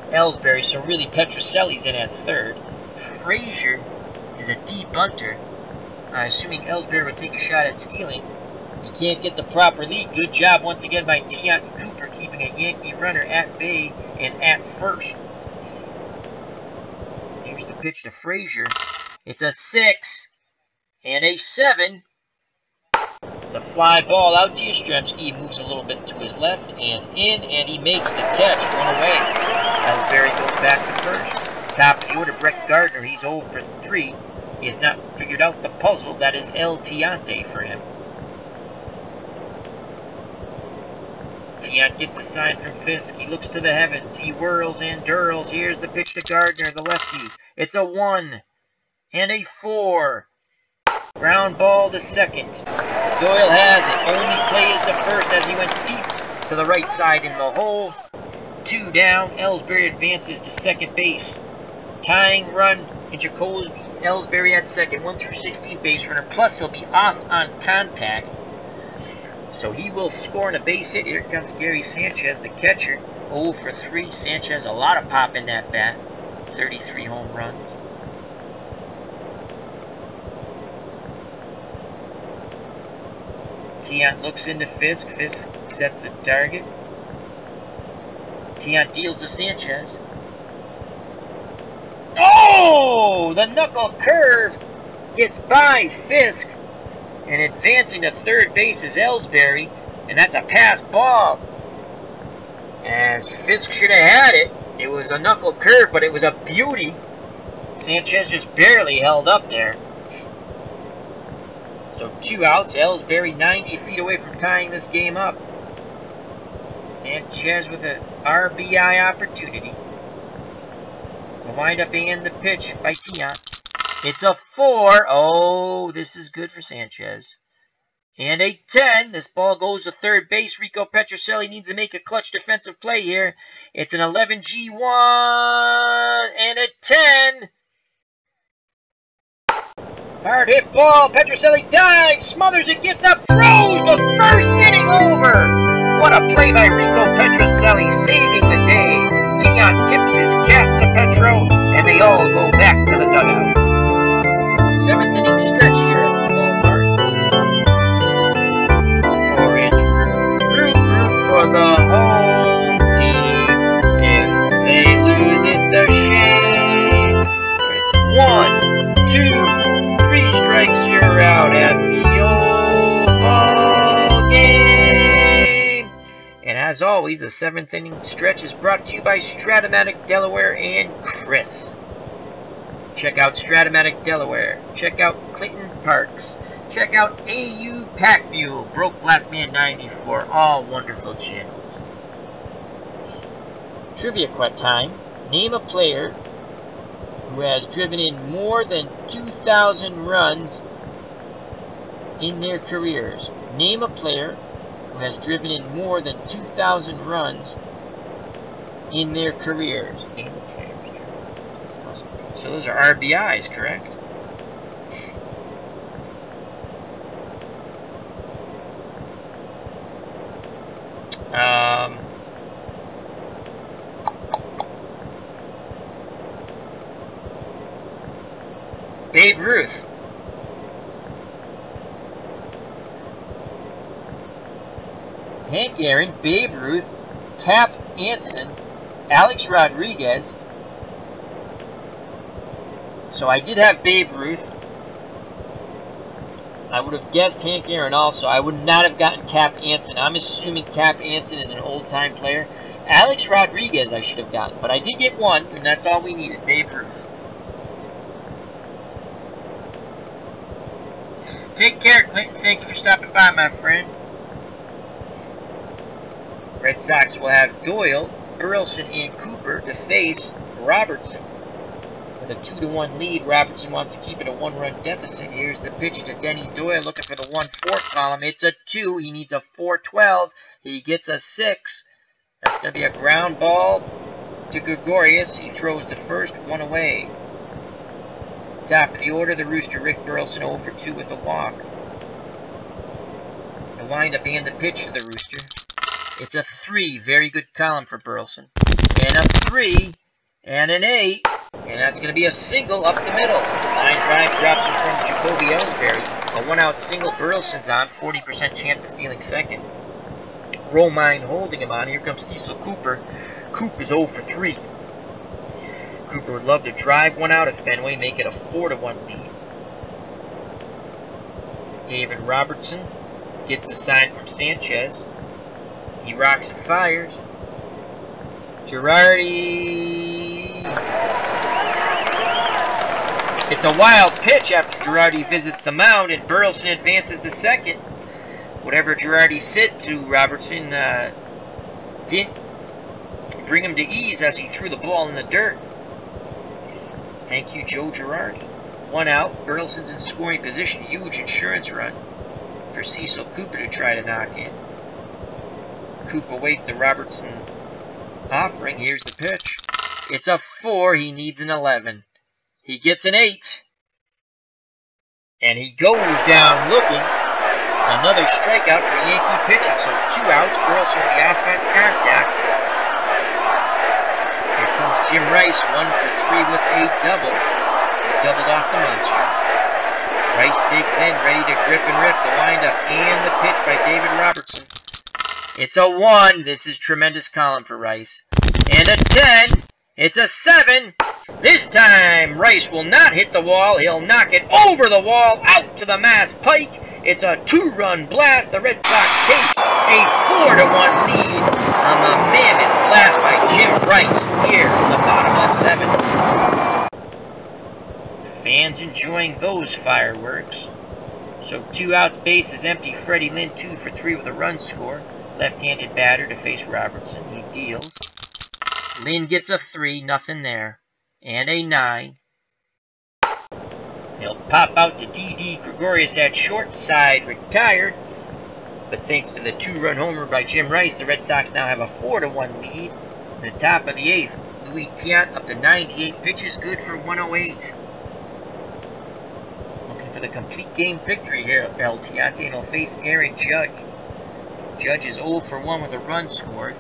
Ellsbury, so really Petrocelli's in at third. Frazier is a D-bunter. Assuming Ellsbury would take a shot at stealing. He can't get the proper lead. Good job once again by Tiant and Cooper keeping a Yankee runner at bay and at first. Here's the pitch to Frazier. It's a 6 and a 7. It's a fly ball out to Yastrzemski. He moves a little bit to his left and in, and he makes the catch. 1 away. Ellsbury goes back to first. Top of the order, Brett Gardner. He's 0 for 3. He has not figured out the puzzle that is El Tiante for him. Tiant gets a sign from Fisk. He looks to the heavens. He whirls and dirls. Here's the pitch to Gardner, the lefty. It's a 1 and a 4. Ground ball to second. Doyle has it. Only play is the first as he went deep to the right side in the hole. 2 down. Ellsbury advances to second base. Tying run in Jacoby Ellsbury at second. 1 through 16 base runner. Plus he'll be off on contact. So he will score on a base hit. Here comes Gary Sanchez, the catcher. 0 for 3. Sanchez, a lot of pop in that bat. 33 home runs. Tiant looks into Fisk. Fisk sets the target. Tiant deals to Sanchez. Oh! The knuckle curve gets by Fisk. And advancing to third base is Ellsbury. And that's a pass ball. As Fisk should have had it. It was a knuckle curve, but it was a beauty. Sanchez just barely held up there. So 2 outs. Ellsbury 90 feet away from tying this game up. Sanchez with an RBI opportunity. The windup and the pitch by Tiant. It's a 4. Oh, this is good for Sanchez. And a 10. This ball goes to third base. Rico Petrocelli needs to make a clutch defensive play here. It's an 11G1 and a 10. Hard hit ball. Petrocelli dives, smothers it, gets up, throws the first inning over. What a play by Rico Petrocelli, saving the day. Dion tips his cap to Petro, and they all go back to the dugout. 7th inning stretch here at the ballpark. For it's root for the home team. If they lose, it's a shame. It's 1, 2, 3 strikes, you're out at the old ball game. And as always, the 7th inning stretch is brought to you by Strat O Matic Delaware and Chris. Check out Strat O Matic Delaware. Check out Clinton Parks. Check out AU Pack Mule, Broke Black Man 94. All wonderful channels. Trivia time. Name a player who has driven in more than 2,000 runs in their careers. Name a player who has driven in more than 2,000 runs in their careers. Name a player who's driven in 2,000. So those are RBIs, correct? Babe Ruth. Hank Aaron, Babe Ruth, Cap Anson, Alex Rodriguez. So I did have Babe Ruth. I would have guessed Hank Aaron also. I would not have gotten Cap Anson. I'm assuming Cap Anson is an old-time player. Alex Rodriguez I should have gotten, but I did get one, and that's all we needed, Babe Ruth. Take care, Clinton. Thank you for stopping by, my friend. Red Sox will have Doyle, Burleson, and Cooper to face Robertson. With a 2-1 lead, Robertson wants to keep it a 1-run deficit. Here's the pitch to Denny Doyle, looking for the 1-4 column. It's a 2. He needs a 4-12. He gets a 6. That's going to be a ground ball to Gregorius. He throws to first, 1 away. Top of the order, the Rooster, Rick Burleson, 0 for 2 with a walk. The windup and the pitch to the Rooster. It's a 3. Very good column for Burleson. And a 3. And an 8. And that's going to be a single up the middle. Line drive drops in from Jacoby Ellsbury. A 1-out single. Burleson's on. 40% chance of stealing second. Romine holding him on. Here comes Cecil Cooper. Coop is 0 for 3. Cooper would love to drive 1 out at Fenway, make it a 4-1 lead. David Robertson gets a sign from Sanchez. He rocks and fires. Girardi. It's a wild pitch after Girardi visits the mound, and Burleson advances to second. Whatever Girardi said to Robertson didn't bring him to ease as he threw the ball in the dirt. Thank you, Joe Girardi. 1 out. Burleson's in scoring position. Huge insurance run for Cecil Cooper to try to knock in. Cooper waits the Robertson offering. Here's the pitch. It's a 4. He needs an 11. He gets an 8. And he goes down looking. Another strikeout for Yankee pitching. So 2 outs. Burleson with the offense contact. Here comes Jim Rice, 1 for 3 with a double. He doubled off the monster. Rice digs in, ready to grip and rip. The windup and the pitch by David Robertson. It's a 1. This is tremendous column for Rice. And a 10. It's a 7. This time, Rice will not hit the wall. He'll knock it over the wall, out to the Mass Pike. It's a 2-run blast. The Red Sox take a 4-1 lead on the mammoth blast by Jim Rice here in the bottom of the 7th. Fans enjoying those fireworks. So 2 outs, base is empty. Freddie Lynn 2 for 3 with a run score. Left-handed batter to face Robertson. He deals. Lynn gets a 3, nothing there. And a 9. He'll pop out to D.D. Gregorius at short side, retired. But thanks to the 2-run homer by Jim Rice, the Red Sox now have a 4-1 lead. In the top of the 8th, Louis Tiant up to 98 pitches, good for 108. Looking for the complete game victory here, El Tiante, and he'll face Aaron Judge. Judge is 0 for 1 with a run scored.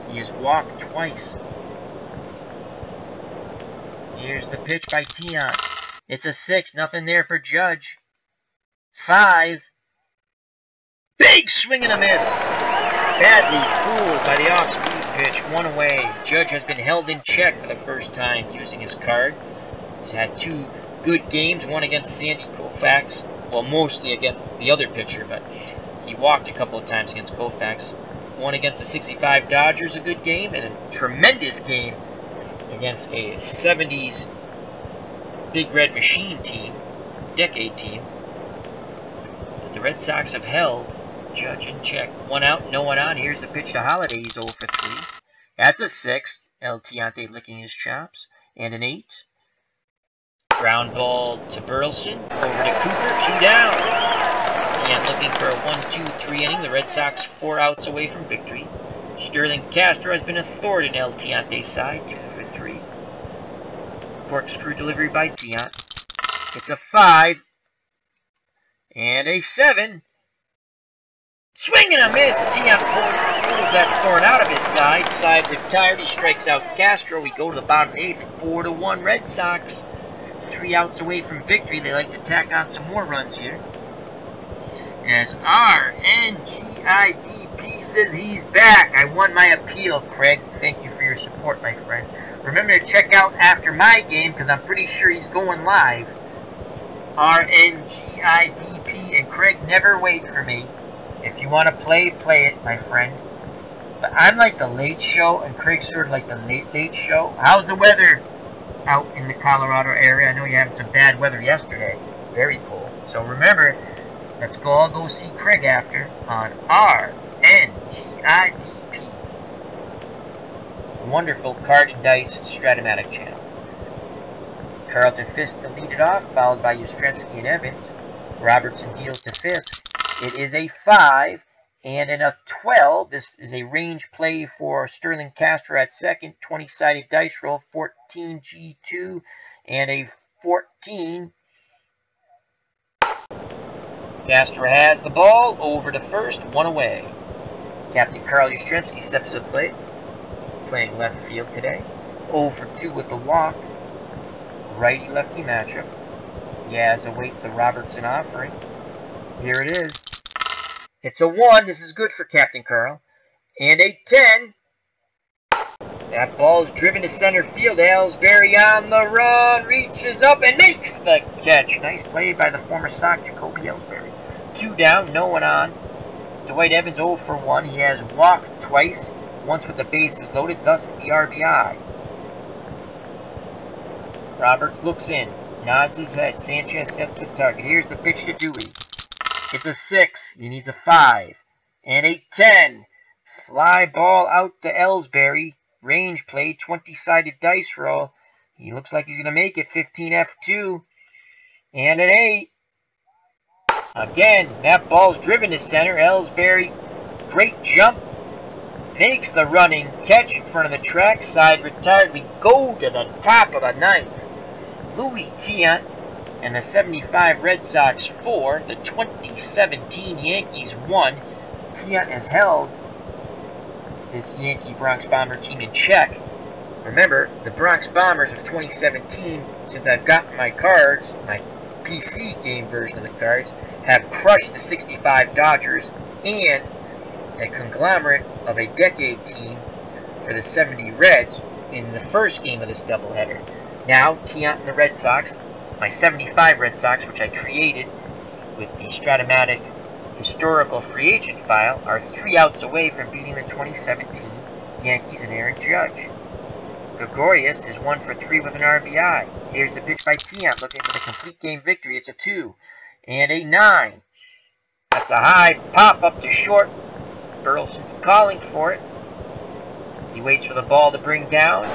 He has walked twice. Here's the pitch by Tiant. It's a 6, nothing there for Judge. 5. Big swing and a miss. Badly fooled by the off-speed pitch, 1 away. Judge has been held in check for the first time using his card. He's had 2 good games, one against Sandy Koufax, well, mostly against the other pitcher, but he walked a couple of times against Koufax. One against the 65 Dodgers, a good game, and a tremendous game against a 70s Big Red Machine team, decade team. But the Red Sox have held Judge in check. 1 out, no one on. Here's the pitch to Holiday. He's 0 for 3. That's a 6. El Tiante licking his chops. And an 8. Ground ball to Burleson. Over to Cooper. 2 down. Tiant looking for a 1-2-3 inning. The Red Sox 4 outs away from victory. Sterling Castro has been a thorn in El Tiante's side. 2 for 3. Corkscrew delivery by Tiant. It's a 5. And a 7. Swing and a miss. Tiant pulls that thorn out of his side. Side retired. He strikes out Castro. We go to the bottom of the 8th. 4-1 Red Sox. 3 outs away from victory. They like to tack on some more runs here. As RNGIDP says he's back. I won my appeal, Craig. Thank you for your support, my friend. Remember to check out after my game because I'm pretty sure he's going live. RNGIDP and Craig never wait for me. If you want to play, play it, my friend. But I'm like the late show, and Craig's sort of like the late show. How's the weather out in the Colorado area? I know you had some bad weather yesterday. Very cool. So remember, let's all go see Craig after on RNGIDP. Wonderful card and dice Stratomatic channel. Carlton Fisk to lead it off, followed by Yastrzemski and Evans. Robertson deals to Fisk. It is a 5 and in a 12. This is a range play for Sterling Castro at second. 20-sided dice roll, 14 G2 and a 14. Castro has the ball over to first, 1 away. Captain Carl Yastrzemski steps to the plate, playing left field today. 0 for 2 with the walk. Righty-lefty matchup. Yaz awaits the Robertson offering. Here it is. It's a 1. This is good for Captain Carl. And a 10. That ball is driven to center field. Ellsbury on the run. Reaches up and makes the catch. Nice play by the former Sox, Jacoby Ellsbury. 2 down, no one on. Dwight Evans 0 for 1. He has walked twice. Once with the bases loaded, thus the RBI. Roberts looks in. Nods his head. Sanchez sets the target. Here's the pitch to Dewey. It's a 6. He needs a 5. And a 10. Fly ball out to Ellsbury. Range play. 20-sided dice roll. He looks like he's going to make it. 15 F2. And an 8. Again, that ball's driven to center. Ellsbury, great jump. Makes the running catch in front of the track. Side retired. We go to the top of the 9th. Louis Tiant and the 75 Red Sox 4. The 2017 Yankees 1. Tiant has held this Yankee Bronx Bomber team in check. Remember, the Bronx Bombers of 2017, since I've gotten my cards, my PC game version of the cards, have crushed the 65 Dodgers and a conglomerate of a decade team for the 70 Reds in the first game of this doubleheader. Now, Tiant and the Red Sox, my 75 Red Sox, which I created with the Stratomatic historical free agent file, are 3 outs away from beating the 2017 Yankees and Aaron Judge. Gregorius is 1 for 3 with an RBI. Here's the pitch by Tiant, looking for the complete game victory. It's a 2 and a 9. That's a high pop up to short. Burleson's calling for it. He waits for the ball to come down.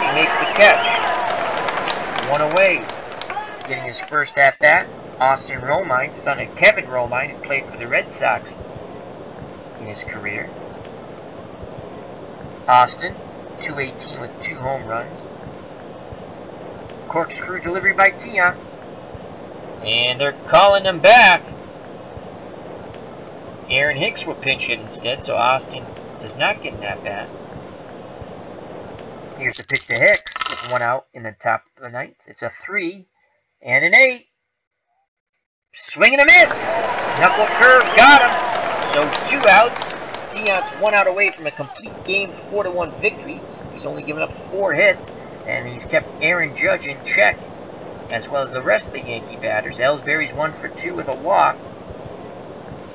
He makes the catch. 1 away. Getting his first at-bat, Austin Romine, son of Kevin Romine, who played for the Red Sox in his career. Austin, 218 with 2 home runs. Corkscrew delivery by Tiant. And they're calling him back. Aaron Hicks will pinch hit instead, so Austin does not get an at-bat. Here's the pitch to Hicks with 1 out in the top of the 9th. It's a 3 and an 8. Swing and a miss. Knuckle curve got him. So 2 outs. Tiant's 1 out away from a complete game 4-1 victory. He's only given up 4 hits, and he's kept Aaron Judge in check, as well as the rest of the Yankee batters. Ellsbury's 1 for 2 with a walk.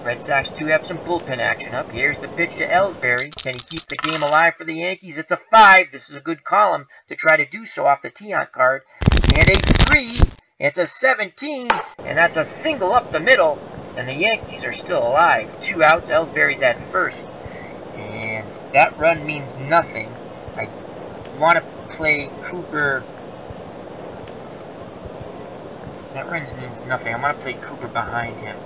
Red Sox do have some bullpen action up. Here's the pitch to Ellsbury. Can he keep the game alive for the Yankees? It's a 5. This is a good column to try to do so off the Tiant card. And a 3. It's a 17. And that's a single up the middle. And the Yankees are still alive. 2 outs. Ellsbury's at first. And that run means nothing. I want to play Cooper. That run means nothing. I want to play Cooper behind him.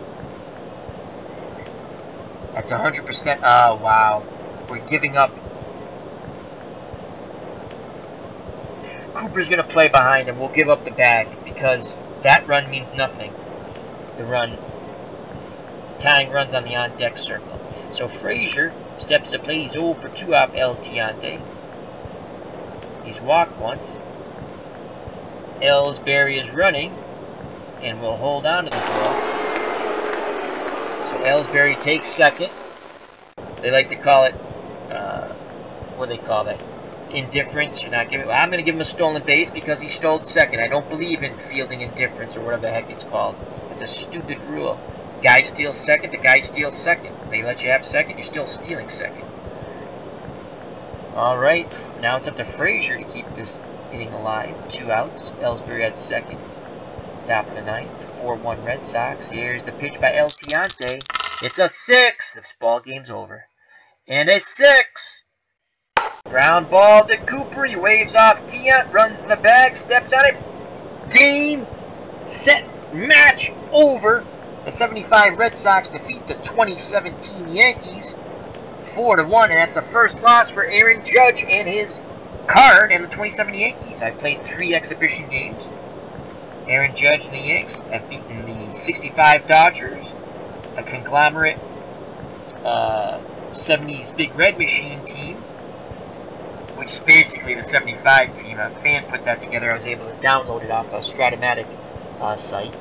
That's 100%. Oh, wow. We're giving up. Cooper's going to play behind him. We'll give up the bag because that run means nothing. The tying run's on the on-deck circle. So Frazier steps to play. He's 0 for 2 off El Tiante. He's walked once. Ellsbury is running and will hold on to the ball. So Ellsbury takes second. They like to call it, what do they call that? Indifference. You're not giving. Well, I'm going to give him a stolen base because he stole second. I don't believe in fielding indifference or whatever the heck it's called. It's a stupid rule. Guy steals second, the guy steals second. They let you have second, you're still stealing second. All right, now it's up to Frazier to keep this inning alive. 2 outs. Ellsbury at second. Top of the 9th, 4-1 Red Sox. Here's the pitch by El Tiante. It's a 6. This ball game's over. And a 6. Ground ball to Cooper. He waves off Tiant, runs in the bag, steps on it. Game, set, match, over. The 75 Red Sox defeat the 2017 Yankees 4-1, and that's the first loss for Aaron Judge and his card and the 2017 Yankees. I've played 3 exhibition games. Aaron Judge and the Yanks have beaten the 65 Dodgers, a conglomerate 70s Big Red Machine team, which is basically the 75 team. A fan put that together. I was able to download it off a Strat O Matic site.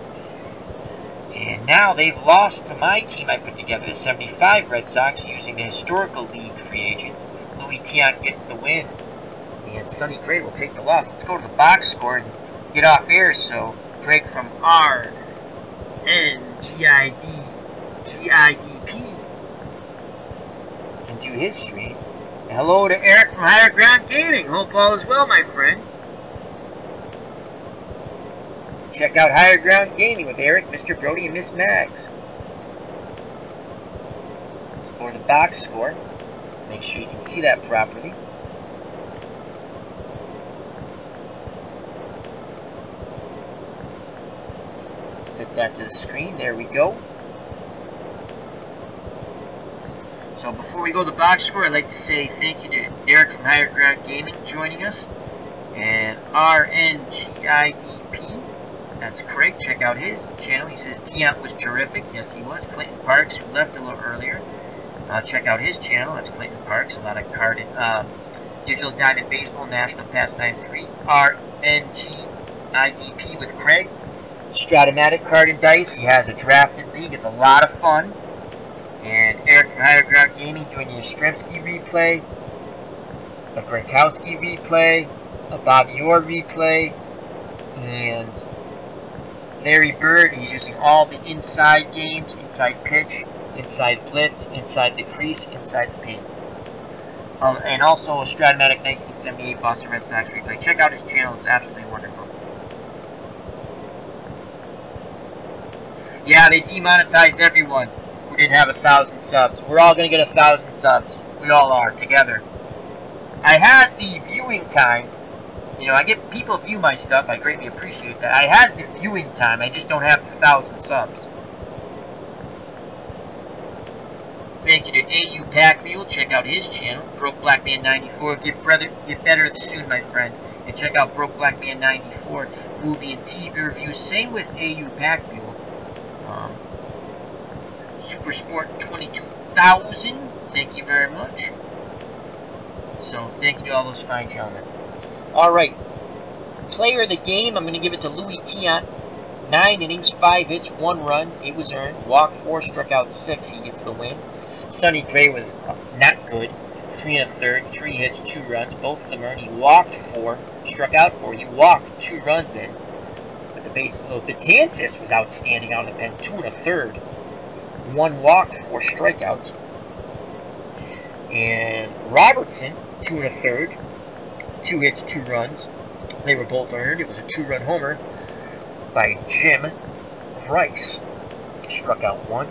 And now they've lost to my team I put together, the 75 Red Sox, using the historical league free agent. Louis Tiant gets the win, and Sonny Gray will take the loss. Let's go to the box score and get off air so Greg from RNGIDP can do his stream. And hello to Eric from Higher Ground Gaming. Hope all is well, my friend. Check out Higher Ground Gaming with Eric, Mr. Brody, and Miss Mags. Let's go to the box score. Make sure you can see that properly. Fit that to the screen. There we go. So before we go to the box score, I'd like to say thank you to Eric from Higher Ground Gaming joining us. And RNGIDP. That's Craig. Check out his channel. He says Tiant was terrific. Yes, he was. Clayton Parks, who left a little earlier. Check out his channel. That's Clayton Parks. A lot of carded Digital Diamond Baseball, National Pastime 3. RNGIDP with Craig. Strat O Matic Card and Dice. He has a drafted league. It's a lot of fun. And Eric from Higher Ground Gaming doing your Yastrzemski replay, a Gronkowski replay, a Bobby Orr replay, and Larry Bird. He's using all the inside games, inside pitch, inside blitz, inside the crease, inside the paint. And also a Strat O Matic 1978 Boston Red Sox replay. Check out his channel. It's absolutely wonderful. Yeah, they demonetized everyone who didn't have 1,000 subs. We're all going to get 1,000 subs. We all are, together. I had the viewing time. You know, I get people view my stuff. I greatly appreciate that. I had the viewing time. I just don't have 1,000 subs. Thank you to AU Pack Mule. Check out his channel, Broke Black Man 94. Get better soon, my friend. And check out Broke Black Man 94 movie and TV reviews. Same with AU Pack Mule. Super Sport 22,000. Thank you very much. So thank you to all those fine gentlemen. All right. Player of the game, I'm going to give it to Louis Tiant. 9 innings, 5 hits, 1 run. It was earned. Walked 4, struck out 6. He gets the win. Sonny Gray was not good. 3 1/3, 3 hits, 2 runs. Both of them earned. He walked 4, struck out 4. He walked 2 runs in with the bases loaded. Betances was outstanding out of the pen. 2 1/3, 1 walk, 4 strikeouts. And Robertson, 2 1/3, 2 hits, 2 runs. They were both earned. It was a 2-run homer by Jim Rice. Struck out 1.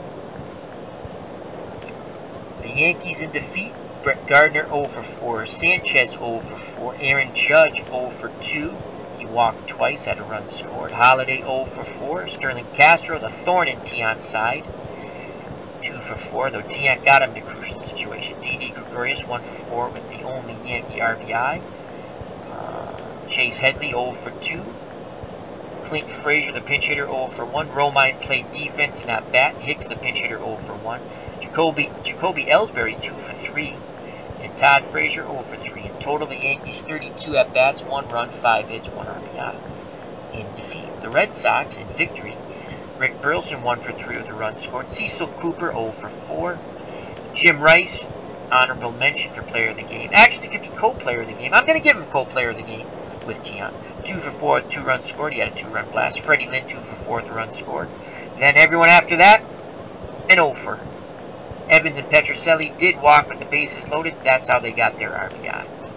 The Yankees in defeat. Brett Gardner 0 for 4. Sanchez 0 for 4. Aaron Judge 0 for 2. He walked twice, had a run scored. Holiday 0 for 4. Sterling Castro, the thorn in Tiant's side, 2 for 4, though Tiant got him in a crucial situation. Didi Gregorius 1 for 4 with the only Yankee RBI. Chase Headley 0 for 2. Clint Frazier, the pinch hitter, 0 for 1. Romine played defense, not bat. Hicks, the pinch hitter, 0 for 1. Jacoby Ellsbury, 2 for 3. And Todd Frazier, 0 for 3. In total, the Yankees 32 at-bats, 1 run, 5 hits, 1 RBI. In defeat, the Red Sox in victory. Rick Burleson, 1 for 3 with a run scored. Cecil Cooper, 0 for 4. Jim Rice, honorable mention for player of the game. Actually, could be co-player of the game. I'm going to give him co-player of the game with Tiant. 2 for 4 with 2 runs scored. He had a 2-run blast. Freddie Lynn, 2 for 4 with a run scored. Then everyone after that, an 0 for. Evans and Petrocelli did walk with the bases loaded. That's how they got their RBIs.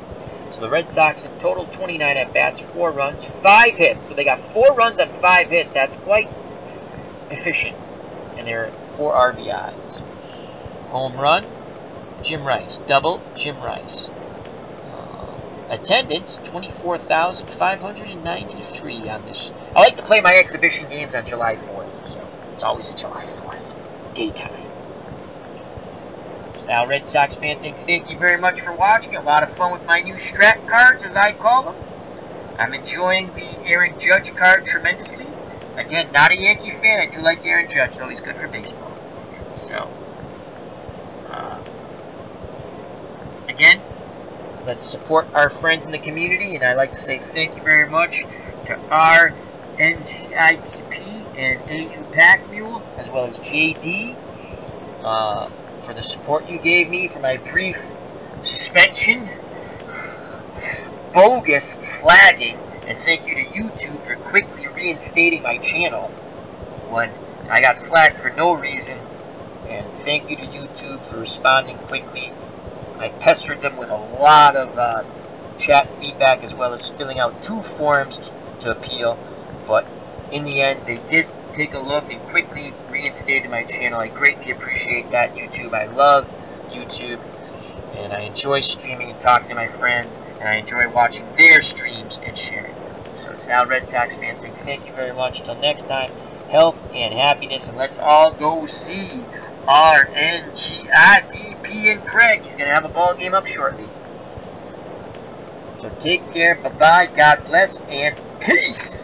So the Red Sox in total, 29 at-bats, 4 runs, 5 hits. So they got 4 runs on 5 hits. That's quite efficient. And they're 4 RBIs. Home run, Jim Rice. Double, Jim Rice. Attendance, 24,593 on this. I like to play my exhibition games on July 4th. So it's always a July 4th. Daytime. So now, Red Sox fans, saying thank you very much for watching. A lot of fun with my new Strat cards, as I call them. I'm enjoying the Aaron Judge card tremendously. Again, not a Yankee fan. I do like Aaron Judge, though he's good for baseball. So, again, let's support our friends in the community. And I'd like to say thank you very much to RNGIDP and AU Pack Mule, as well as JD, for the support you gave me for my brief suspension, bogus flagging, and thank you to YouTube for quickly reinstating my channel when I got flagged for no reason, and thank you to YouTube for responding quickly. I pestered them with a lot of chat feedback, as well as filling out 2 forms to appeal, but in the end they did take a look and quickly reinstated my channel. I greatly appreciate that, YouTube. I love YouTube, and I enjoy streaming and talking to my friends, and I enjoy watching their streams and sharing them. So it's now Red Sox fans saying thank you very much. Until next time, health and happiness, and let's all go see RNGIDP and Craig. He's going to have a ball game up shortly. So take care, bye-bye, God bless, and peace!